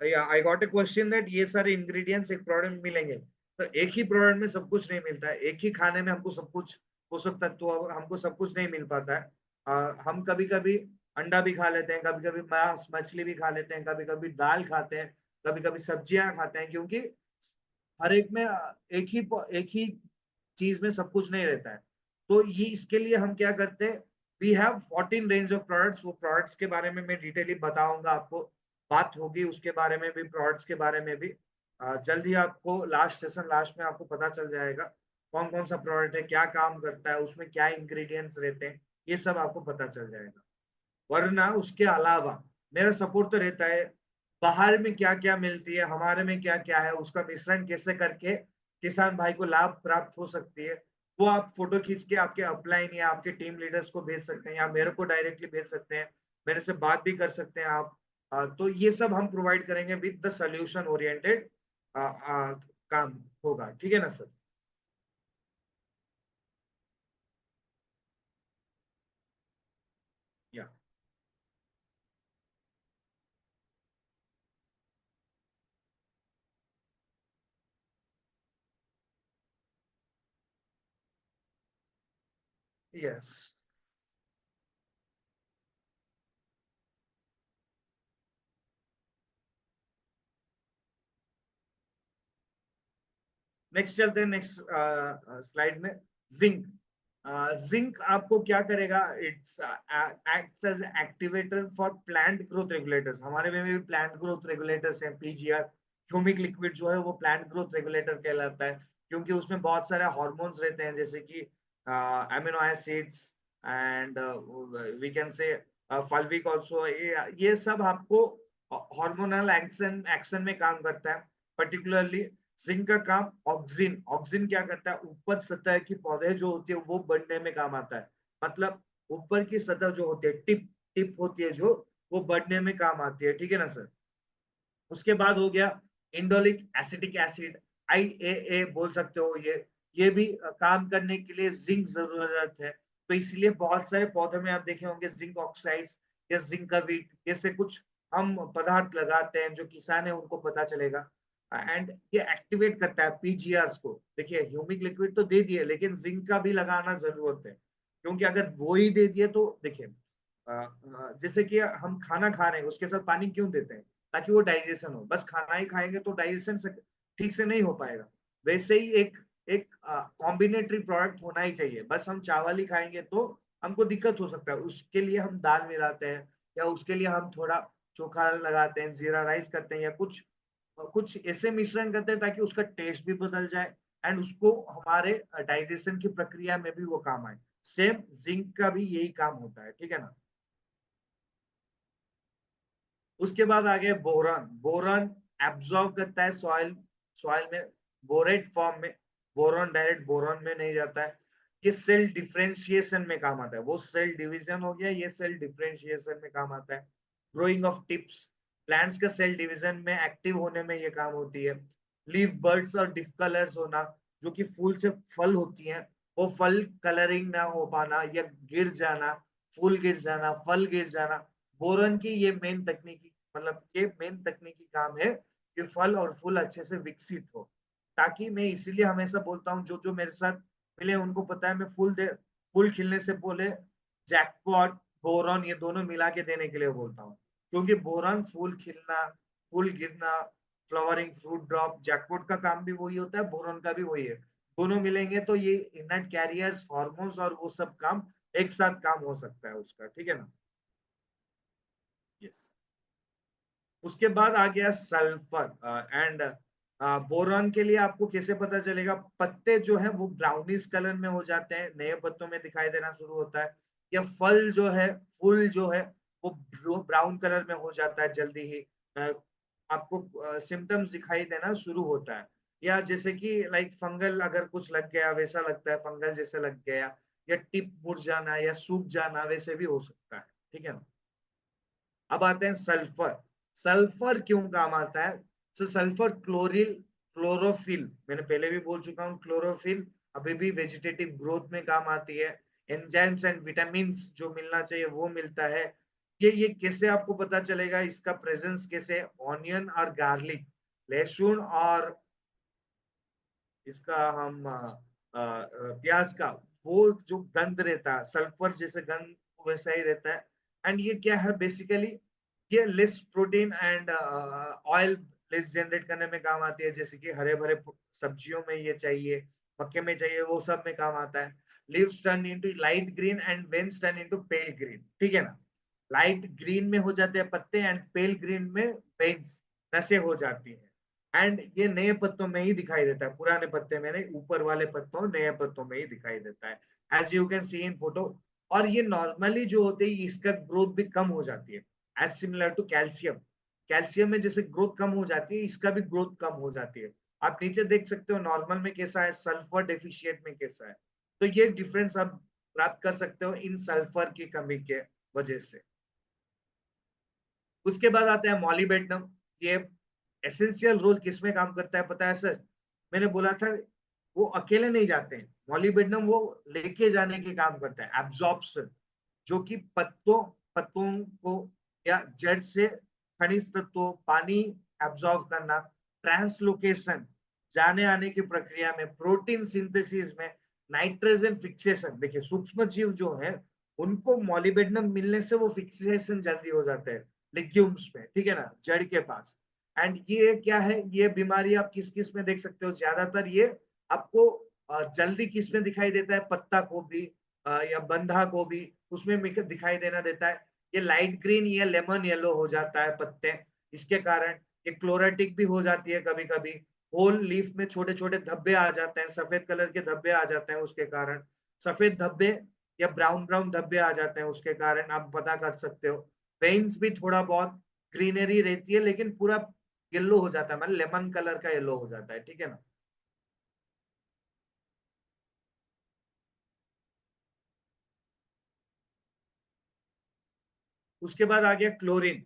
I got a question that ये सारे इंग्रेडिएंट्स एक प्रोडक्ट में मिलेंगे, तो एक ही प्रोडक्ट में सब कुछ नहीं मिलता है, एक ही खाने में हमको सब कुछ पोषक तत्व हमको सब कुछ नहीं मिल पाता है। हम कभी कभी अंडा भी खा लेते हैं, कभी कभी मांस मछली भी खा लेते हैं, कभी कभी दाल खाते हैं, कभी कभी सब्जियां खाते हैं, क्योंकि हर एक में एक ही चीज में सब कुछ नहीं रहता है। तो ये इसके लिए हम क्या करते हैं, we have 14 range of products, वो प्रोडक्ट्स के बारे में मैं डिटेली बताऊंगा आपको, बात होगी उसके बारे में भी, प्रोडक्ट्स के बारे में भी। जल्दी आपको लास्ट में आपको पता चल जाएगा कौन कौन सा प्रोडक्ट है, क्या काम करता है, उसमें क्या इंग्रेडिएंट्स रहते हैं, ये सब आपको पता चल जाएगा। वरना उसके अलावा मेरा सपोर्ट तो रहता है, बाहर में क्या क्या मिलती है, हमारे में क्या क्या है, उसका मिश्रण कैसे करके किसान भाई को लाभ प्राप्त हो सकती है, वो आप फोटो खींच के आपके अपलाइन या आपके टीम लीडर्स को भेज सकते हैं, या मेरे को डायरेक्टली भेज सकते हैं, मेरे से बात भी कर सकते हैं आप। तो ये सब हम प्रोवाइड करेंगे विद द सोल्यूशन ओरिएंटेड काम होगा, ठीक है ना सर? या यस, नेक्स्ट चलते हैं, नेक्स्ट स्लाइड में। जिंक, जिंक आपको क्या करेगा, it's acts as activator for plant growth regulators, हमारे में भी प्लांट ग्रोथ रेगुलेटर्स हैं, पीजीआर। ह्यूमिक लिक्विड जो है वो प्लांट ग्रोथ रेगुलेटर कहलाता है, क्योंकि उसमें बहुत सारे हार्मोन्स रहते हैं, जैसे कि amino acids and we can say fulvic also, ये सब आपको हार्मोनल एक्शन एक्शन में काम करता है। पर्टिकुलरली जिंक का काम ऑक्सिन, ऑक्सिन क्या करता है, ऊपर सतह की पौधे जो होती है वो बढ़ने में काम आता है। मतलब ऊपर की सतह जो होती है, टिप टिप होती है जो, वो बढ़ने में काम आती है, ठीक है ना सर? उसके बाद हो गया इंडोलिक एसिटिक एसिड, IAA बोल सकते हो, ये भी काम करने के लिए जिंक जरूरत है। तो इसलिए बहुत सारे पौधों में आप देखे होंगे जिंक ऑक्साइड्स या जिंक का वीट जैसे कुछ हम पदार्थ लगाते हैं, जो किसान है उनको पता चलेगा। एंड ये एक्टिवेट करता है पीजीआरस को। देखिए ह्यूमिक लिक्विड तो दे दिए, लेकिन जिंक का भी लगाना जरूरत है, क्योंकि अगर वो ही दे दिए तो देखिए जैसे कि हम खाना खा रहे हैं उसके साथ पानी क्यों देते हैं, ताकि वो डाइजेशन हो, बस खाना ही खाएंगे तो डाइजेशन ठीक से नहीं हो पाएगा। वैसे ही एक एक कॉम्बिनेटरी प्रोडक्ट होना ही चाहिए, बस हम चावल ही खाएंगे तो हमको दिक्कत हो सकता है, उसके लिए हम दाल मिलाते हैं, या उसके लिए हम थोड़ा चोखा लगाते हैं, जीरा राइस करते हैं, या कुछ कुछ ऐसे मिश्रण करते हैं ताकि उसका टेस्ट भी बदल जाए एंड उसको हमारे डाइजेशन की प्रक्रिया में भी वो काम आए। सेम जिंक का भी यही काम होता है, ठीक है ना? उसके बाद आ गया बोरॉन, बोरॉन एब्जॉर्ब करता है सॉइल, सॉइल में बोरेट फॉर्म में, बोरॉन डायरेक्ट बोरॉन में नहीं जाता है। ये सेल डिफरेंशिएशन में काम आता है, वो सेल डिवीजन हो गया, ये सेल डिफरेंशिएशन में काम आता है। ग्रोइंग ऑफ टिप्स, प्लांट्स का सेल डिवीजन में एक्टिव होने में ये काम होती है। लीफ बर्ड्स और डिफ कलर्स होना, जो कि फूल से फल होती हैं, वो फल कलरिंग ना हो पाना या गिर जाना, फूल गिर जाना, फल गिर जाना, बोरन की ये मेन तकनीकी, मतलब ये मेन तकनीकी काम है कि फल और फूल अच्छे से विकसित हो। ताकि मैं इसीलिए हमेशा बोलता हूँ, जो जो मेरे साथ मिले उनको पता है, मैं फूल खिलने से बोले जैकपॉट बोरॉन, ये दोनों मिला के देने के लिए बोलता हूँ, क्योंकि बोरॉन फूल खिलना, फूल गिरना, फ्लावरिंग, फ्रूट ड्रॉप, जैकफ्रूट का काम भी वही होता है, बोरॉन का भी वही है। दोनों मिलेंगे तो ये इनर्ट कैरियर्स, हार्मोन्स और वो सब काम एक साथ काम हो सकता है उसका, ठीक है ना। यस। उसके बाद आ गया सल्फर एंड बोरॉन के लिए आपको कैसे पता चलेगा? पत्ते जो है वो ब्राउनिश कलर में हो जाते हैं, नए पत्तों में दिखाई देना शुरू होता है, या फल जो है, फूल जो है वो ब्राउन कलर में हो जाता है जल्दी ही। अ, आपको सिम्टम्स दिखाई देना शुरू होता है, या जैसे कि लाइक फंगल अगर कुछ लग गया वैसा लगता है, फंगल जैसे लग गया, या टिप मुरझाना या सूख जाना वैसे भी हो सकता है, ठीक है ना। अब आते हैं सल्फर। सल्फर क्यों काम आता है? तो सल्फर क्लोरिल, क्लोरोफिल, मैंने पहले भी बोल चुका हूँ, क्लोरोफिल अभी भी वेजिटेटिव ग्रोथ में काम आती है। एंजाइम्स एंड विटामिन जो मिलना चाहिए वो मिलता है। ये कैसे आपको पता चलेगा इसका प्रेजेंस कैसे? ऑनियन और गार्लिक, लहसुन और इसका हम प्याज का वो जो गंध रहता है, सल्फर जैसे गंध वैसा ही रहता है। एंड ये क्या है बेसिकली? ये less protein and oil less generate करने में काम आती है, जैसे कि हरे भरे सब्जियों में ये चाहिए, मक्के में चाहिए, वो सब में काम आता है। Leaves turn into light green and veins turn into pale green, ठीक है ना। लाइट ग्रीन में हो जाते हैं पत्ते एंड पेल ग्रीन में वेन्स, नसें हो जाती हैं। एंड ये नए पत्तों में ही दिखाई देता है, पुराने पत्ते में नहीं, ऊपर वाले पत्तों, नए पत्तों में ही दिखाई देता है, as you can see in photo. और ये नॉर्मली जो होते हैं इसका ग्रोथ भी कम हो जाती है, as similar to calcium. Calcium में जैसे ग्रोथ कम हो जाती है, इसका भी ग्रोथ कम हो जाती है। आप नीचे देख सकते हो नॉर्मल में कैसा है, सल्फर डेफिशिएंट में कैसा है। तो ये डिफरेंस आप प्राप्त कर सकते हो इन सल्फर की कमी के वजह से। उसके बाद आता है मॉलिबेडनम। ये एसेंशियल रोल किसमें काम करता है पता है सर? मैंने बोला था वो अकेले नहीं जाते हैं, मॉलिबेडनम वो लेके जाने के काम करता है, एब्जॉर्प्शन, जो कि पत्तों पत्तों को या जड़ से खनिज तत्वों, पानी एब्जॉर्ब करना, ट्रांसलोकेशन, जाने आने की प्रक्रिया में, प्रोटीन सिंथेसिस में, नाइट्रोजन फिक्सेशन। देखिए सूक्ष्म जीव जो है उनको मॉलिबेडनम मिलने से वो फिक्सेशन जल्दी हो जाते हैं लेग्यूम्स में, ठीक है ना, जड़ के पास। एंड ये क्या है, ये बीमारी आप किस किस में देख सकते हो? ज्यादातर ये आपको जल्दी किस में दिखाई देता है? पत्ता गोभी या बंधा गोभी, उसमें दिखाई देना देता है। ये लाइट ग्रीन या लेमन येलो हो जाता है पत्ते, इसके कारण। ये क्लोरेटिक भी हो जाती है कभी कभी, होल लीफ में छोटे छोटे धब्बे आ जाते हैं, सफेद कलर के धब्बे आ जाते हैं उसके कारण। सफेद धब्बे या ब्राउन ब्राउन धब्बे आ जाते हैं उसके कारण, आप पता कर सकते हो। वेन्स भी थोड़ा बहुत ग्रीनरी रहती है लेकिन पूरा येलो हो जाता है, मतलब लेमन कलर का येलो हो जाता है, ठीक है ना। उसके बाद आ गया क्लोरीन।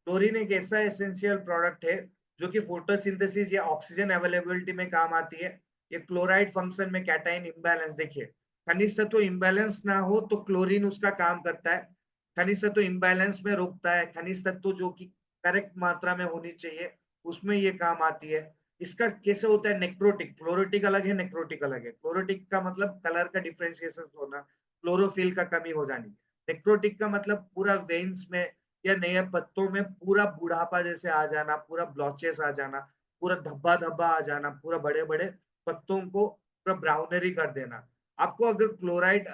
क्लोरीन एक ऐसा एसेंशियल प्रोडक्ट है जो कि फोटोसिंथेसिस या ऑक्सीजन अवेलेबिलिटी में काम आती है। ये क्लोराइड फंक्शन में कैटाइन इम्बैलेंस, देखिए खनिज तत्व इम्बैलेंस ना हो तो क्लोरीन उसका काम करता है, खनिज तत्व इम्बैलेंस में रोकता है, खनिज तत्व जो कि करेक्ट मात्रा में होनी चाहिए उसमें ये काम आती है। इसका कैसे होता है? नेक्रोटिक, क्लोरोटिक अलग है, नेक्रोटिक अलग है। क्लोरोटिक का मतलब कलर का डिफ्रेंशिएशन होना, क्लोरोफिल का कमी हो जानी। नेक्रोटिक का मतलब पूरा वेन्स में या नए पत्तों में पूरा बुढ़ापा जैसे आ जाना, पूरा ब्लॉचेस आ जाना, पूरा धब्बा धब्बा आ जाना, पूरा बड़े बड़े पत्तों को पूरा ब्राउनरी कर देना। आपको अगर क्लोराइड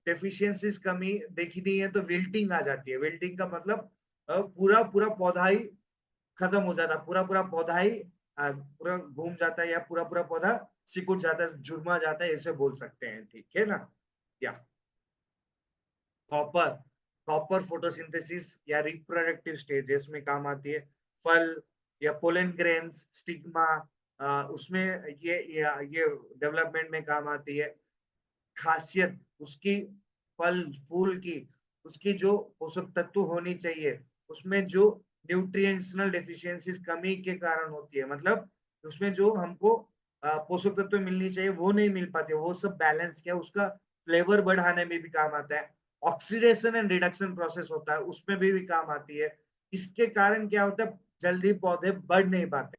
डेफिशिएंसीज कमी देखी नहीं है तो विल्टिंग आ जाती है। विल्टिंग का मतलब पूरा पूरा पौधा ही खत्म हो जाता है, पूरा पूरा पौधा ही पूरा घूम जाता है, या पूरा पूरा पौधा सिकुड़ जाता है, झुरमा जाता है, ऐसे बोल सकते हैं, ठीक है ना। या कॉपर, कॉपर फोटोसिंथेसिस या रिप्रोडक्टिव स्टेजेस में काम आती है। फल या पोलन ग्रेन्स, स्टिग्मा, उसमें ये डेवलपमेंट में काम आती है। खासियत उसकी, फल फूल की, उसकी जो पोषक तत्व होनी चाहिए, उसमें जो न्यूट्रिएंट्सनल डेफिशिएंसीज कमी के कारण होती है, मतलब उसमें जो हमको पोषक तत्व मिलनी चाहिए वो नहीं मिल पाती, वो सब बैलेंस किया, उसका फ्लेवर बढ़ाने में भी काम आता है। ऑक्सीडेशन एंड रिडक्शन प्रोसेस होता है उसमें भी काम आती है। इसके कारण क्या होता है? जल्दी पौधे बढ़ नहीं पाते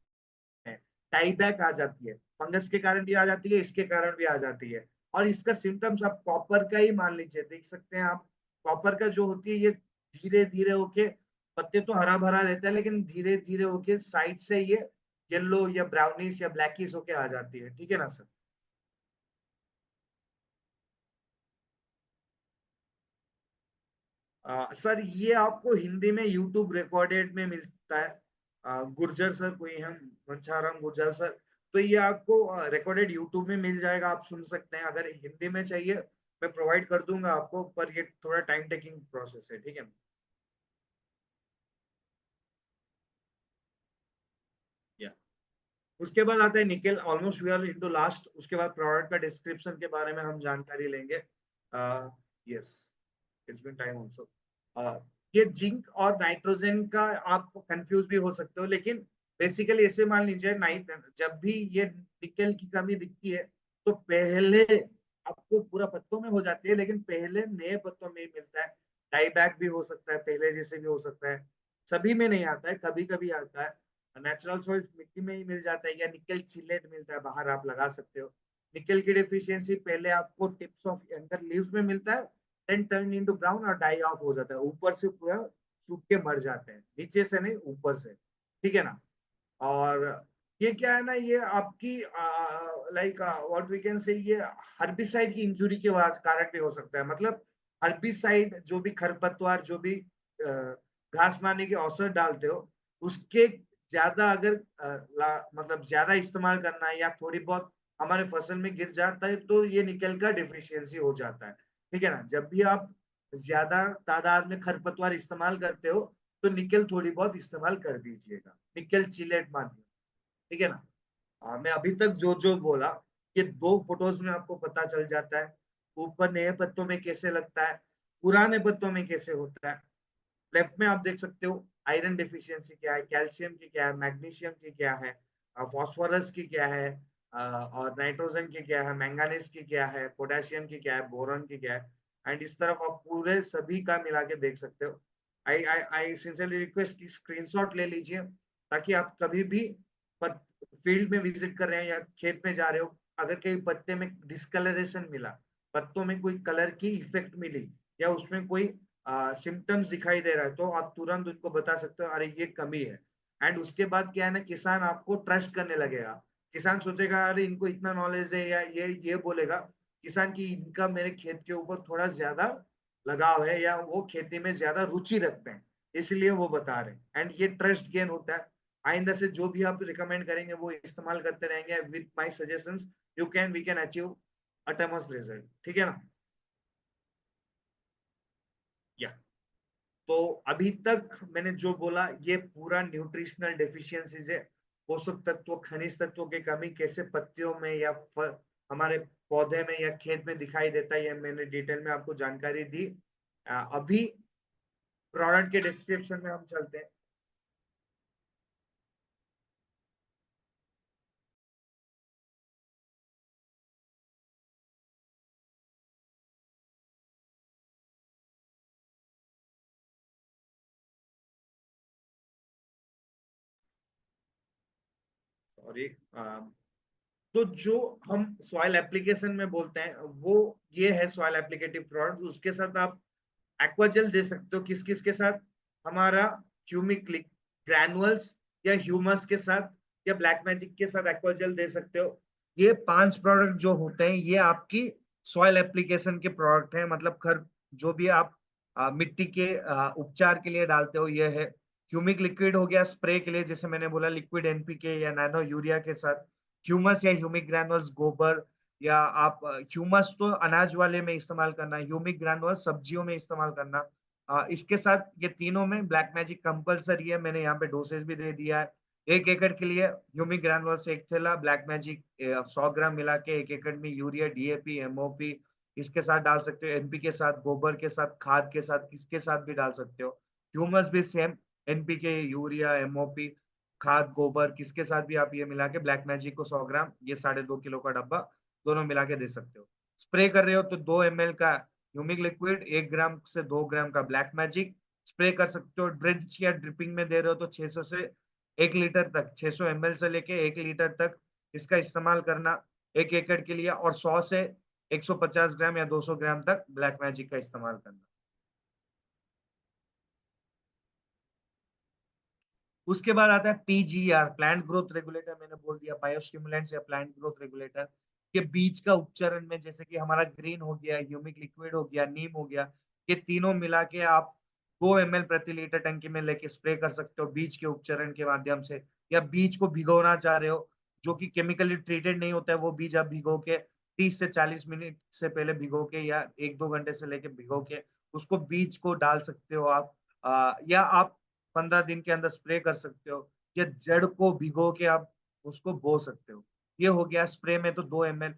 हैं, टाईबैक आ जाती है, फंगस के कारण भी आ जाती है, इसके कारण भी आ जाती है। और इसका सिम्टम्स आप कॉपर का ही मान लीजिए, देख सकते हैं आप, कॉपर का जो होती है ये धीरे धीरे होके, पत्ते तो हरा भरा रहता है लेकिन धीरे धीरे होके साइड से ये येलो या ब्राउनिश या ब्लैकिश होके आ जाती है, ठीक है ना सर। सर ये आपको हिंदी में यूट्यूब रिकॉर्डेड में मिलता है। गुर्जर सर कोई हम, मंछाराम गुर्जर सर, तो ये आपको रिकॉर्डेड यूट्यूब में मिल जाएगा, आप सुन सकते हैं। अगर हिंदी में चाहिए मैं प्रोवाइड कर दूंगा आपको, पर ये थोड़ा टाइम टेकिंग प्रोसेस है, ठीक है। या उसके बाद आता है nickel, almost we are into last. उसके बाद प्रोडक्ट का डिस्क्रिप्शन के बारे में हम जानकारी लेंगे। Yes, it's been time also. ये जिंक और नाइट्रोजन का आप कंफ्यूज भी हो सकते हो, लेकिन बेसिकली ऐसे मान लीजिए, नाइट जब भी ये निकेल की कमी दिखती है तो पहले आपको पूरा पत्तों में हो जाती है, लेकिन पहले नए पत्तों में ही मिलता है। डाईबैक भी हो सकता है, पहले जैसे भी हो सकता है, सभी में नहीं आता है, कभी कभी आता है। नेचुरल सॉइल मिट्टी में ही मिल जाता है, या निकल चिलेट मिलता है बाहर, आप लगा सकते हो। निकल की डेफिशिएंसी पहले आपको टिप्स ऑफ अंदर लीव्स में मिलता है, देन टर्न इनटू ब्राउन और डाई ऑफ हो जाता है, ऊपर से पूरा सूख के मर जाते हैं, नीचे से नहीं ऊपर से, ठीक है ना। और ये क्या है ना, ये आपकी लाइक व्हाट वी कैन से, ये हर्बिसाइड की इंजुरी के कारण भी हो सकता है। मतलब हर्बिसाइड जो भी खरपतवार, जो भी घास मारने के औसत डालते हो, उसके ज्यादा अगर मतलब ज्यादा इस्तेमाल करना है या थोड़ी बहुत हमारे फसल में गिर जाता है, तो ये निकल का डिफिशियंसी हो जाता है, ठीक है ना। जब भी आप ज्यादा तादाद में खरपतवार इस्तेमाल करते हो, तो निकल थोड़ी बहुत इस्तेमाल कर दीजिएगा, निकल चिलेट माध्यम, ठीक है ना। मैं अभी तक जो जो बोला, ये दो फोटोज में आपको पता चल जाता है। ऊपर नए पत्तों में कैसे लगता है, पुराने पत्तों में कैसे होता है। लेफ्ट में आप देख सकते हो आयरन डिफिशियंसी क्या है, कैल्शियम की क्या है, मैग्नीशियम की क्या है, फॉस्फोरस की क्या है, और नाइट्रोजन की क्या है, मैंगानीज की क्या है, पोटेशियम की क्या है, बोरॉन की क्या है। एंड इस तरफ आप पूरे सभी का मिला के देख सकते हो। आई आई आई सिंसियरली रिक्वेस्ट की स्क्रीनशॉट ले लीजिए, ताकि आप कभी भी फील्ड में विजिट कर रहे हैं या खेत में जा रहे हो, अगर कहीं पत्ते में डिस्कलरेशन मिला, पत्तों में कोई कलर की इफेक्ट मिली, या उसमें कोई सिम्टम्स दिखाई दे रहा है, तो आप तुरंत उनको बता सकते हो, अरे ये कमी है। एंड उसके बाद क्या है ना, किसान आपको ट्रस्ट करने लगेगा। किसान सोचेगा अरे इनको इतना नॉलेज है, या ये बोलेगा किसान की इनका मेरे खेत के ऊपर थोड़ा ज्यादा लगाव है, या वो खेती में ज्यादा रुचि रखते हैं, इसलिए वो बता रहे हैं। एंड ये ट्रस्ट गेन होता है। आइंदा से जो भी आप रिकमेंड करेंगे वो इस्तेमाल करते रहेंगे with my suggestions, you can we can achieve utmost result, ठीक है ना। या तो अभी तक मैंने जो बोला, ये पूरा न्यूट्रिशनल डेफिशिएंसीज है। पोषक तत्व, खनिज तत्वों की कमी कैसे पत्तियों में या हमारे पौधे में या खेत में दिखाई देता है, ये मैंने डिटेल में आपको जानकारी दी। अभी प्रोडक्ट के डिस्क्रिप्शन में हम चलते हैं। सॉरी। तो जो हम सॉइल एप्लीकेशन में बोलते हैं, वो ये है सॉइल एप्लीकेटिव प्रोडक्ट। उसके साथ आप एक्वाजेल दे सकते हो, किस किस के साथ, हमारा ह्यूमिक ग्रैनुअल्स या ह्यूमस के साथ, या ब्लैक मैजिक के साथ एक्वाजेल दे सकते हो। ये 5 प्रोडक्ट जो होते हैं, ये आपकी सॉइल एप्लीकेशन के प्रोडक्ट हैं। मतलब खर जो भी आप मिट्टी के उपचार के लिए डालते हो, ये है। ह्यूमिक लिक्विड हो गया स्प्रे के लिए, जैसे मैंने बोला लिक्विड एनपीके या नैनो यूरिया के साथ। ह्यूमस या ह्यूमिक ग्रैनुअल्स गोबर, या आप ह्यूमस तो अनाज वाले में इस्तेमाल करना, ह्यूमिक ग्रैनुअल्स सब्जियों में इस्तेमाल करना। इसके साथ ये तीनों में ब्लैक मैजिक कंपलसरी है, मैंने यहाँ पे डोसेज भी दे दिया है। 1 एकड़ के लिए ह्यूमिक ग्रैनुअल्स 1 थैला, ब्लैक मैजिक 100 ग्राम मिला के 1 एकड़ में, यूरिया, डीएपी, एमओपी इसके साथ डाल सकते हो, एनपी के साथ, गोबर के साथ, खाद के साथ, किसके साथ भी डाल सकते हो। ह्यूमस भी सेम, एनपीके, यूरिया, एमओपी, खाद, गोबर किसके साथ भी आप ये मिला के, ब्लैक मैजिक को 100 ग्राम, ये 2.5 किलो का डब्बा, दोनों मिला के दे सकते हो। स्प्रे कर रहे हो तो 2 ml का ह्यूमिक लिक्विड, 1 ग्राम से 2 ग्राम का ब्लैक मैजिक स्प्रे कर सकते हो। ड्रिंच या ड्रिपिंग में दे रहे हो तो 600 से 1 लीटर तक, 600 ml से लेके 1 लीटर तक इसका इस्तेमाल करना 1 एकड़ के लिए, और 100 से 150 ग्राम या 200 ग्राम तक ब्लैक मैजिक का इस्तेमाल करना। उसके बाद आता है पीजीआर, प्लांट ग्रोथ रेगुलेटर, मैंने बोल दिया बायोस्टिमुलेंट्स या प्लांट ग्रोथ रेगुलेटर। ये बीज का उपचरण में जैसे कि हमारा ग्रीन हो गया, ह्यूमिक लिक्विड हो गया, नीम हो गया, ये तीनों मिला के आप 2 ml प्रति लीटर टंकी में लेके स्प्रे कर सकते हो बीज के उपचरण के माध्यम से। या बीज को भिगोना चाह रहे हो, जो कि केमिकली ट्रीटेड नहीं होता है, वो बीज आप भिगो के 30 से 40 मिनट से पहले भिगो के या 1-2 घंटे से लेके भिगो के उसको बीज को डाल सकते हो आप। या आप 15 दिन के अंदर स्प्रे कर सकते हो, या जड़ को भिगो के आप उसको बो सकते हो। ये हो गया स्प्रे में तो 2 ml।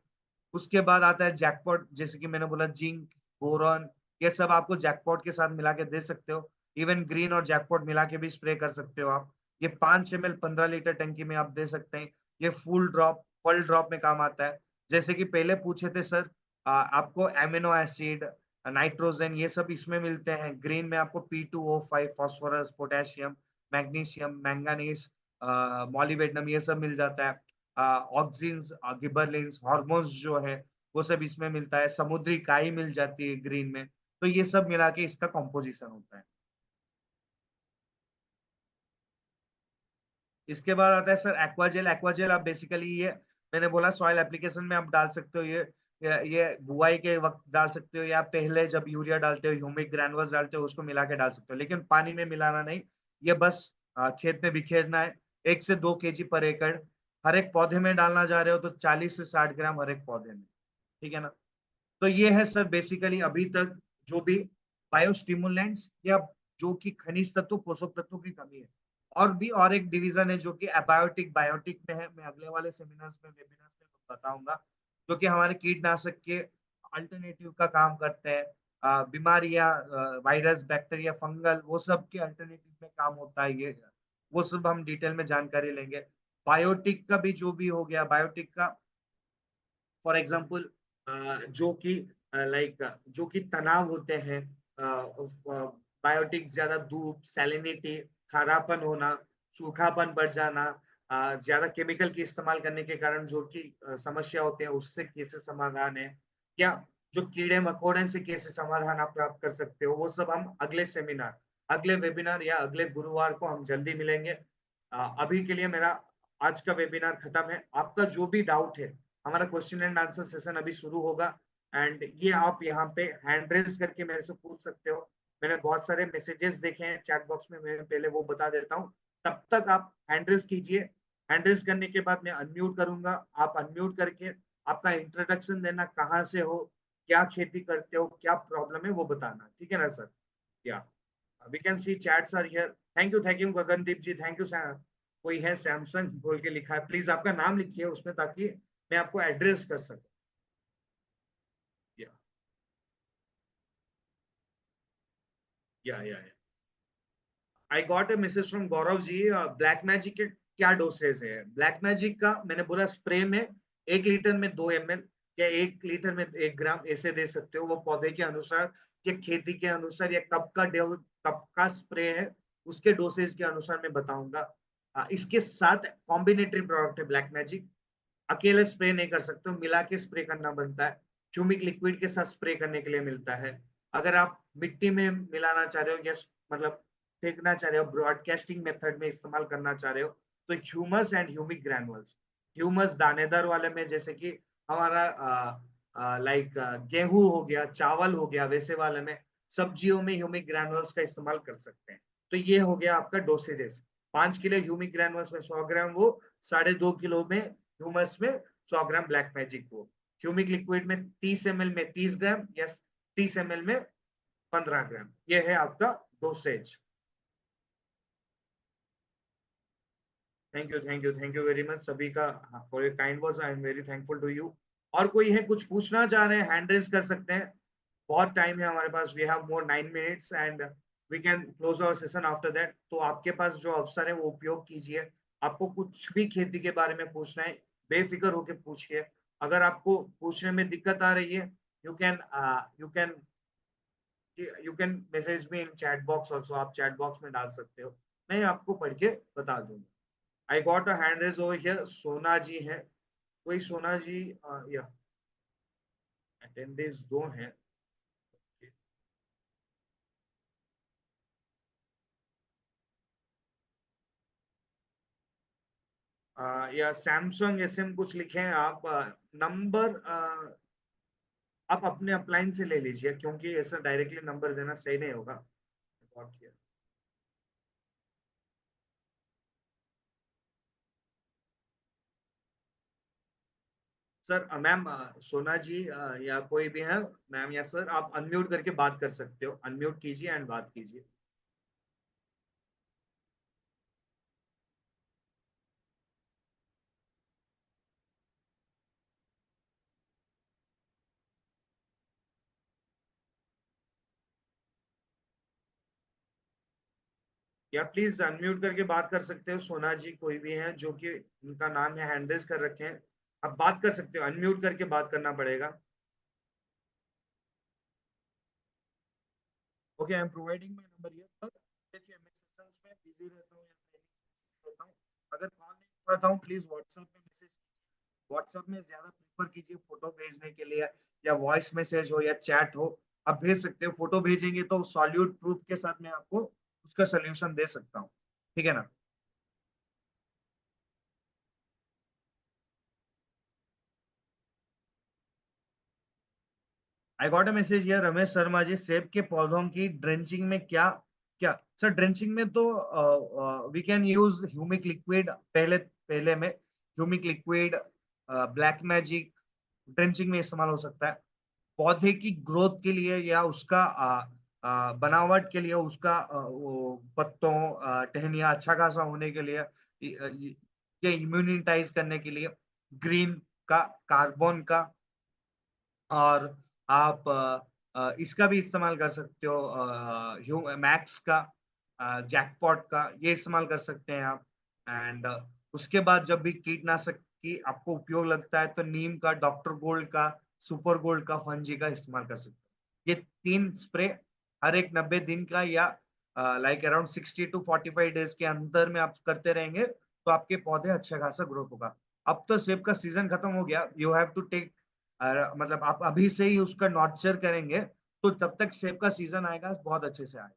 उसके बाद आता है जैकपॉट, जैसे कि मैंने बोला जिंक, बोरॉन, ये सब आपको जैकपॉट के साथ मिला के दे सकते हो। इवन ग्रीन और जैकपॉट मिला के भी स्प्रे कर सकते हो आप। ये 5 ml 15 लीटर टंकी में आप दे सकते हैं। ये फुल ड्रॉप, फुल ड्रॉप में काम आता है। जैसे कि पहले पूछे थे सर, आपको एमिनो एसिड, नाइट्रोजन ये सब इसमें मिलते हैं। ग्रीन में आपको P2O5, phosphorus, potassium, magnesium, manganese, molybdenum ये सब मिल जाता है। ऑक्सिन्स, गिबरलिंस, हार्मोन्स जो है वो सब इसमें मिलता है। समुद्री काई मिल जाती है ग्रीन में। तो ये सब मिला के इसका कॉम्पोजिशन होता है। इसके बाद आता है सर एक्वाजेल। एक्वाजेल आप बेसिकली ये मैंने बोला सॉइल एप्लीकेशन में आप डाल सकते हो। ये बुआई के वक्त डाल सकते हो, या पहले जब यूरिया डालते हो, ह्यूमिक ग्रैन्युल्स डालते हो, उसको मिला के डाल सकते हो, लेकिन पानी में मिलाना नहीं। ये बस खेत में बिखेरना है। 1 से 2 kg पर एकड़। हर एक पौधे में डालना जा रहे हो तो 40 से 60 ग्राम हर एक पौधे में। ठीक है ना? तो ये है सर बेसिकली अभी तक जो भी बायोस्टिमुलेंट्स या जो कि खनिज तत्व, पोषक तत्वों की कमी है। और भी और एक डिवीजन है जो कि एबायोटिक बायोटिक में है। मैं अगले वाले सेमिनार्स में, वेबिनार्स में बताऊंगा, जो कि हमारे कीटनाशक के अल्टरनेटिव का काम करते हैं। बीमारियां, वायरस, बैक्टीरिया, फंगल, वो सब के अल्टरनेटिव में काम होता है ये। वो सब हम डिटेल में जानकारी लेंगे। बायोटिक का भी जो भी हो गया, बायोटिक का फॉर एग्जाम्पल जो कि लाइक जो कि तनाव होते हैं, बायोटिक, ज्यादा धूप, सैलिनिटी, खारापन होना, सूखापन बढ़ जाना, ज्यादा केमिकल के इस्तेमाल करने के कारण जो कि समस्या होते हैं, उससे कैसे समाधान है, या जो कीड़े मकोड़े से कैसे समाधान आप प्राप्त कर सकते हो, वो सब हम अगले सेमिनार, अगले वेबिनार या अगले गुरुवार को हम जल्दी मिलेंगे। अभी के लिए मेरा आज का वेबिनार खत्म है। आपका जो भी डाउट है, हमारा क्वेश्चन एंड आंसर सेशन अभी शुरू होगा, एंड ये आप यहाँ पे हैंड रेज करके मेरे से पूछ सकते हो। मैंने बहुत सारे मैसेजेस देखे हैं चैट बॉक्स में, मैं पहले वो बता देता हूँ। तब तक आप हैंड रेज कीजिए। हैंड रेज करने के बाद मैं अनम्यूट करूंगा, आप अनम्यूट करके आपका इंट्रोडक्शन देना, कहाँ से हो, क्या खेती करते हो, क्या प्रॉब्लम है वो बताना। ठीक है ना सर? या we can see chats are here. Thank you Gagandeep ji, thank you. कोई है सैमसंग बोल के लिखा है, प्लीज आपका नाम लिखिए उसमें ताकि मैं आपको एड्रेस कर सकूं। या या I got a message from Gaurav ji. Black magic के क्या डोसेज है? ब्लैक मैजिक का मैंने बोला स्प्रे में 1 लीटर में 2 ml या 1 लीटर में 1 ग्राम ऐसे दे सकते हो। वो पौधे के अनुसार या खेती के अनुसार या कब का स्प्रे है उसके डोसेज के अनुसार मैं बताऊंगा। इसके साथ कॉम्बिनेटरी प्रोडक्ट है ब्लैक मैजिक। अकेले स्प्रे नहीं कर सकते हो, मिला के स्प्रे करना बनता है। ह्यूमिक लिक्विड के साथ स्प्रे करने के लिए मिलता है। अगर आप मिट्टी में मिलाना चाह रहे हो या मतलब फेंकना चाह रहे हो, ब्रॉडकास्टिंग मेथड में इस्तेमाल करना चाह रहे हो, तो humus and humic granules. Humus दानेदार वाले में जैसे कि हमारा लाइक गेहूं हो गया, चावल हो गया, वैसे वाले में सब्जियों में ह्यूमिक ग्रैनुअल्स का इस्तेमाल कर सकते हैं। तो ये हो गया आपका डोसेजेस। 5 किलो ह्यूमिक ग्रैनुअल्स में 100 ग्राम वो, 2.5 किलो में ह्यूमस में 100 ग्राम ब्लैक मैजिक वो, ह्यूमिक लिक्विड में 30 ml में 30 ग्राम या 30 ml में 15 ग्राम। ये है आपका dosage. Thank you very much सभी का for your kind words. I am very thankful to you. और कोई है कुछ पूछना चाह रहे हैं, हैंड रेज कर सकते हैं। बहुत टाइम है हमारे पास, we have more 9 minutes and we can close our session after that. तो आपके पास जो अवसर है वो उपयोग कीजिए। आपको कुछ भी खेती के बारे में पूछना है, बेफिक्र होकर पूछिए। अगर आपको पूछने में दिक्कत आ रही है, you can you can you can message me in chat box also. आप चैट बॉक्स में डाल सकते हो, मैं आपको पढ़ के बता दूंगा। I got a hand raise over here, Sona ji है। कोई सोना जी? या अटेंडेंस 2 हैं। या सैमसंग SM कुछ लिखे हैं आप। नंबर आप अपने अपलाइन से ले लीजिए, क्योंकि ऐसा डायरेक्टली नंबर देना सही नहीं होगा। सर मैम, सोना जी या कोई भी है मैम या सर, आप अनम्यूट करके बात कर सकते हो। अनम्यूट कीजिए एंड बात कीजिए। या प्लीज अनम्यूट करके बात कर सकते हो सोना जी, कोई भी है जो कि उनका नाम है हैंड रेज कर रखे हैं, आप बात कर सकते हो। अनम्यूट करके बात करना पड़ेगा। Okay, I am providing my number here sir. देखिए, मैं सेशंस में बिजी रहता हूँ या ट्रेनिंग रहता हूँ। अगर कॉल नहीं उठाता हूँ, प्लीज व्हाट्सएप में मैसेज। व्हाट्सएप में ज्यादा प्रेफर कीजिए फोटो भेजने के लिए, या वॉइस मैसेज हो या चैट हो, आप भेज सकते हो। फोटो भेजेंगे तो सॉल्यूट प्रूफ के साथ मैं आपको उसका सोल्यूशन दे सकता हूँ। ठीक है ना? I got a message here, Ramesh Sharma ji. सेब के पौधों की ड्रेंचिंग में क्या क्या सर? ड्रेंचिंग में तो we can use humic liquid. पहले पहले में humic liquid, black magic drenching में इस्तेमाल हो सकता है। पौधे की ग्रोथ के लिए या उसका बनावट के लिए, उसका वो पत्तों टहनियाँ अच्छा खासा होने के लिए, ये इम्यूनिटाइज करने के लिए ग्रीन का, कार्बन का, और आप इसका भी इस्तेमाल कर सकते हो, मैक्स का, जैकपॉट का, ये इस्तेमाल कर सकते हैं आप। एंड उसके बाद जब भी कीटनाशक की आपको उपयोग लगता है, तो नीम का, डॉक्टर गोल्ड का, सुपर गोल्ड का, फंजी का इस्तेमाल कर सकते हैं। ये 3 स्प्रे हर एक 90 दिन का, या लाइक अराउंड 60 to 45 डेज के अंदर में आप करते रहेंगे, तो आपके पौधे अच्छा खासा ग्रोथ होगा। अब तो सेब का सीजन खत्म हो गया, यू हैव टू टेक, मतलब आप अभी से ही उसका नॉर्चर करेंगे, तो तब तक सेब का सीजन आएगा, बहुत अच्छे से आएगा।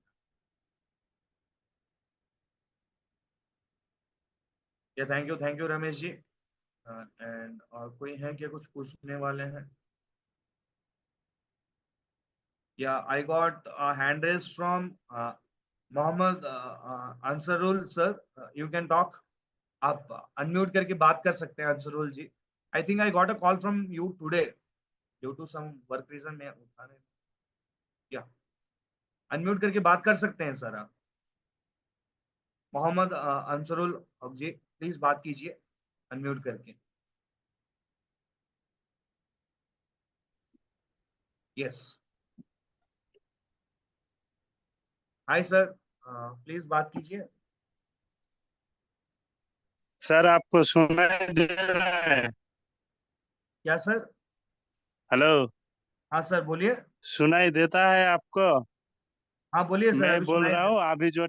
Yeah thank you Ramesh ji. And और कोई है क्या कुछ पूछने वाले हैं? Yeah I got hand raise from Mohammad Ansarul sir, you can talk. आप अनम्यूट करके बात कर सकते हैं Ansarul ji. I think I got a call from you today, due to some work reason में उठाने। या अनम्यूट करके बात कर सकते हैं सर आप। मोहम्मद अंसरुल हक जी, प्लीज बात कीजिए अनम्यूट करके। यस। हाय सर, प्लीज बात कीजिए। सर आपको सुनाई दे रहा है? क्या सर? हेलो। हाँ सर, बोलिए। सुनाई देता है आपको? हाँ बोलिए सर, मैं अभी बोल सुनाई रहा दे। हूँ अभी जो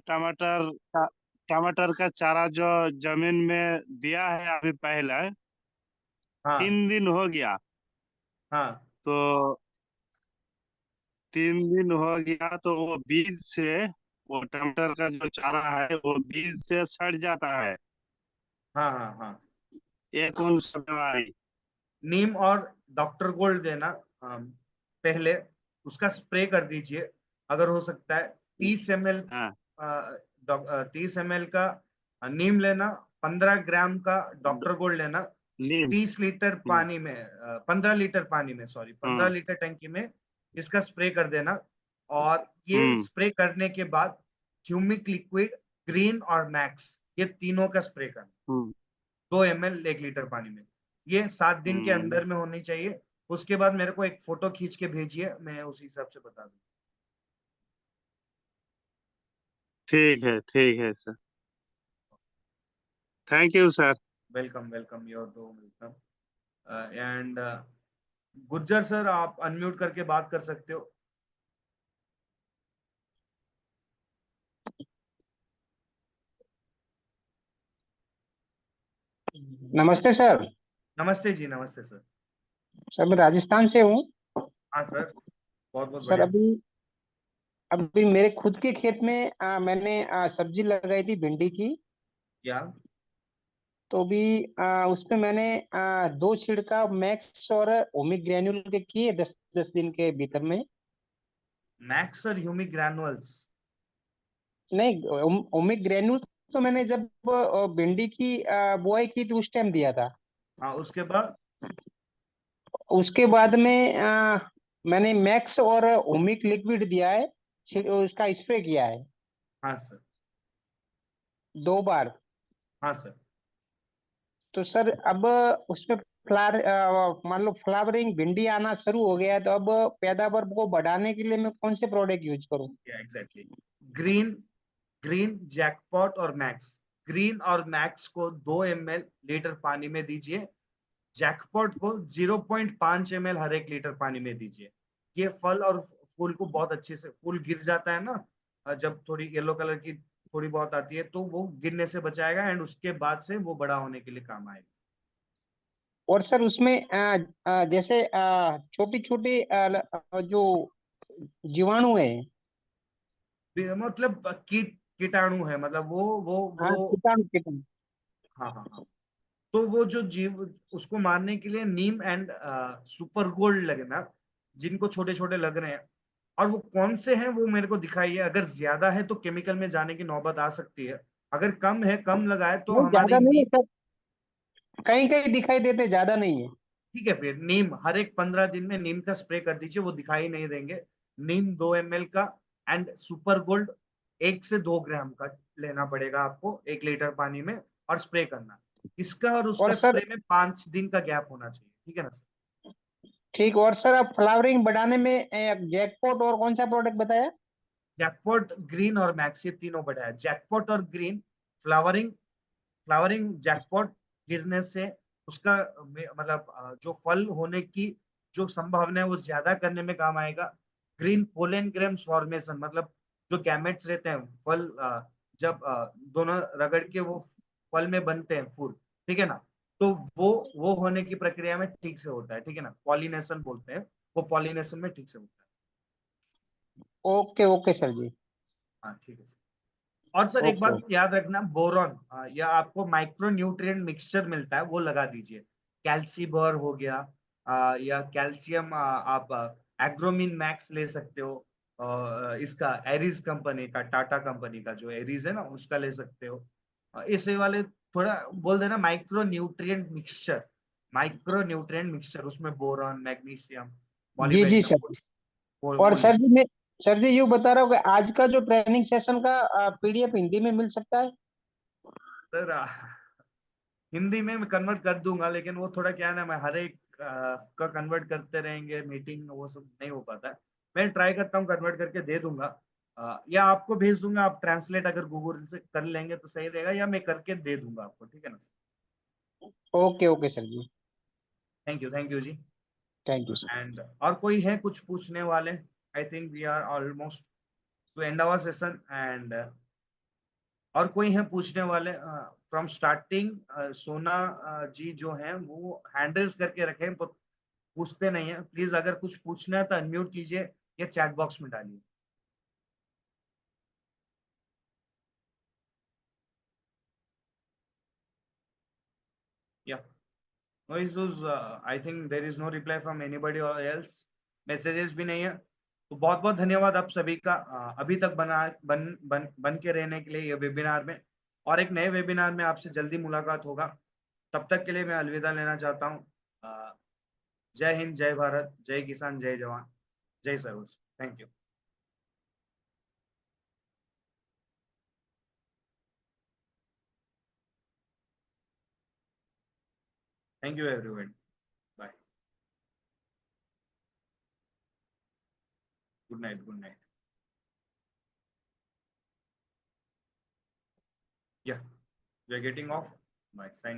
टमाटर का चारा जो जमीन में दिया है अभी पहले हाँ 3 दिन हो गया। हाँ तो 3 दिन हो गया तो वो बीज से, वो टमाटर का जो चारा है वो बीज से सड़ जाता है। हाँ हाँ हाँ। ये कौन सा बीमारी? नीम और डॉक्टर गोल्ड देना, पहले उसका स्प्रे कर दीजिए अगर हो सकता है। 30 ml, हाँ। 30 ml का नीम लेना, 15 ग्राम का डॉक्टर गोल्ड लेना, नीम। 30 लीटर हम्म। पानी में, 15 लीटर पानी में, सॉरी, पंद्रह हम्म। लीटर टंकी में इसका स्प्रे कर देना। और ये हम्म। स्प्रे करने के बाद ह्यूमिक लिक्विड, ग्रीन और मैक्स, ये तीनों का स्प्रे करना। हम्म। 2 ml 1 लीटर पानी में। ये 7 दिन के हम्म। अंदर में होनी चाहिए। उसके बाद मेरे को एक फोटो खींच के भेजिए, मैं उस हिसाब से बता दूँ। ठीक है sir. Thank you sir. Welcome welcome, your दो वेलकम। एंड गुज्जर सर, आप अनम्यूट करके बात कर सकते हो। नमस्ते सर। नमस्ते जी, नमस्ते सर। सर मैं राजस्थान से हूँ। हाँ सर, बहुत बहुत सर बढ़िया। अभी अभी मेरे खुद के खेत में मैंने सब्जी लगाई थी भिंडी की। क्या? तो भी उसमें मैंने 2 छिड़काव मैक्स और ओमिक ग्रेन्यूल के किए 10-10 दिन के भीतर में। मैक्स और ह्यूमिक ग्रैनुअल्स? नहीं, ओमिक ग्रेन्यूल तो मैंने जब भिंडी की बुआई की थी उस टाइम दिया था। हाँ, उसके बाद? उसके बाद में मैंने मैक्स और ओमिक लिक्विड दिया है, उसका स्प्रे किया है हाँ सर। 2 बार। हाँ सर। तो सर अब उसमें फ्लावर, मान लो फ्लावरिंग भिंडी आना शुरू हो गया है, तो अब पैदावार को बढ़ाने के लिए मैं कौन से प्रोडक्ट यूज करूं? एग्जैक्टली। ग्रीन ग्रीन जैकपॉट और मैक्स। ग्रीन और मैक्स को 2 ml लीटर पानी में दीजिए। जैकपॉट को 0.5 ml हर एक लीटर पानी में दीजिए। ये फल और फूल को बहुत अच्छे से, फूल गिर जाता है ना, जब थोड़ी येलो कलर की थोड़ी बहुत आती है तो वो गिरने से बचाएगा, एंड उसके बाद से वो बड़ा होने के लिए काम आएगा। और सर उसमें जैसे छोटी छोटी जो जीवाणु है। मतलब कीटाणु है, मतलब वो हाँ, कीटाणु कीटाणु। हाँ हाँ हाँ। तो वो जो जीव, उसको मारने के लिए नीम एंड सुपर गोल्ड लगना, जिनको छोटे छोटे लग रहे हैं। और वो कौन से हैं वो मेरे को दिखाइए। अगर ज्यादा है तो केमिकल में जाने की नौबत आ सकती है। अगर कम है, कम लगाए तो नहीं, हमारी ज्यादा नहीं है नीम। सर, कहीं कहीं दिखाई देते, ज्यादा नहीं है। ठीक है, फिर नीम हर एक 15 दिन में नीम का स्प्रे कर दीजिए, वो दिखाई नहीं देंगे। नीम 2 ml का, एंड सुपर गोल्ड 1 से 2 ग्राम का लेना पड़ेगा आपको 1 लीटर पानी में, और स्प्रे करना। इसका और और उसका सर स्प्रे में 5 दिन का गैप होना चाहिए, ठीक है ना सर? ठीक, और सर आप फ्लावरिंग बढ़ाने में जैकपॉट और कौन सा प्रोडक्ट बताया? जैकपॉट, ग्रीन और मैक्स, ये तीनों बढ़ाया। जैकपॉट और ग्रीन, फ्लावरिंग, फ्लावरिंग जैकपॉट गिरने से उसका मतलब जो फल होने की जो संभावना है वो ज्यादा करने में काम आएगा। ग्रीन पोलन ग्रेम्स फॉर्मेशन, मतलब जो गैमेट्स रहते हैं, फल जब दोनों रगड़ के वो फल में बनते हैं फूल, ठीक है ना, तो वो होने की प्रक्रिया में ठीक से होता है, ठीक है ना, पॉलिनेशन बोलते हैं, वो पॉलिनेशन में ठीक से होता है। ओके ओके सर जी। हाँ ठीक है सर। और सर एक ओके बात ओके। याद रखना, बोरॉन, या आपको माइक्रो न्यूट्रिएंट मिक्सचर मिलता है, वो लगा दीजिए। कैल्सीबर हो गया, या कैल्शियम, आप एग्रोमिन मैक्स ले सकते हो। इसका एरीज कंपनी का, टाटा कंपनी का जो एरीज है ना, उसका ले सकते हो। ऐसे वाले थोड़ा बोल देना micro nutrient mixture. Micro nutrient mixture, उसमें बोरॉन, मैग्नीशियम, जी जी मॉलिबेडनम, सर जी। और वो सर लिख। जी मैं, सर जी यूँ बता रहा हूँ कि आज का जो ट्रेनिंग सेशन का पीडीएफ हिंदी में मिल सकता है? सर हिंदी में मैं कन्वर्ट कर दूंगा, लेकिन वो थोड़ा क्या है ना, मैं हर एक का कन्वर्ट करते रहेंगे, मीटिंग वो सब नहीं हो पाता है। मैं ट्राई करता हूँ, कन्वर्ट करके दे दूंगा। या आपको भेज दूंगा, आप ट्रांसलेट अगर गूगल से कर लेंगे तो सही रहेगा, या मैं करके दे दूंगा आपको, ठीक है ना? Okay okay sir ji. Thank you ji. Thank you sir. And और कोई है कुछ पूछने वाले? I think we are almost to end our session, and और कोई है पूछने वाले फ्रॉम स्टार्टिंग? सोना जी जो है वो हैंड रेज करके रखें, तो पूछते नहीं है। प्लीज अगर कुछ पूछना है तो अनम्यूट कीजिए या चैट बॉक्स में डालिए। या no issues, I think there is no reply from anybody और एल्स। मैसेजेस भी नहीं है। तो बहुत बहुत धन्यवाद आप सभी का, अभी तक बन के रहने के लिए ये वेबिनार में। और एक नए वेबिनार में आपसे जल्दी मुलाकात होगा। तब तक के लिए मैं अलविदा लेना चाहता हूँ। जय हिंद, जय भारत, जय किसान, जय जवान, जय सर्वस। Thank you. Thank you everyone. Bye. Good night, good night. Yeah we are getting off, bye, signing.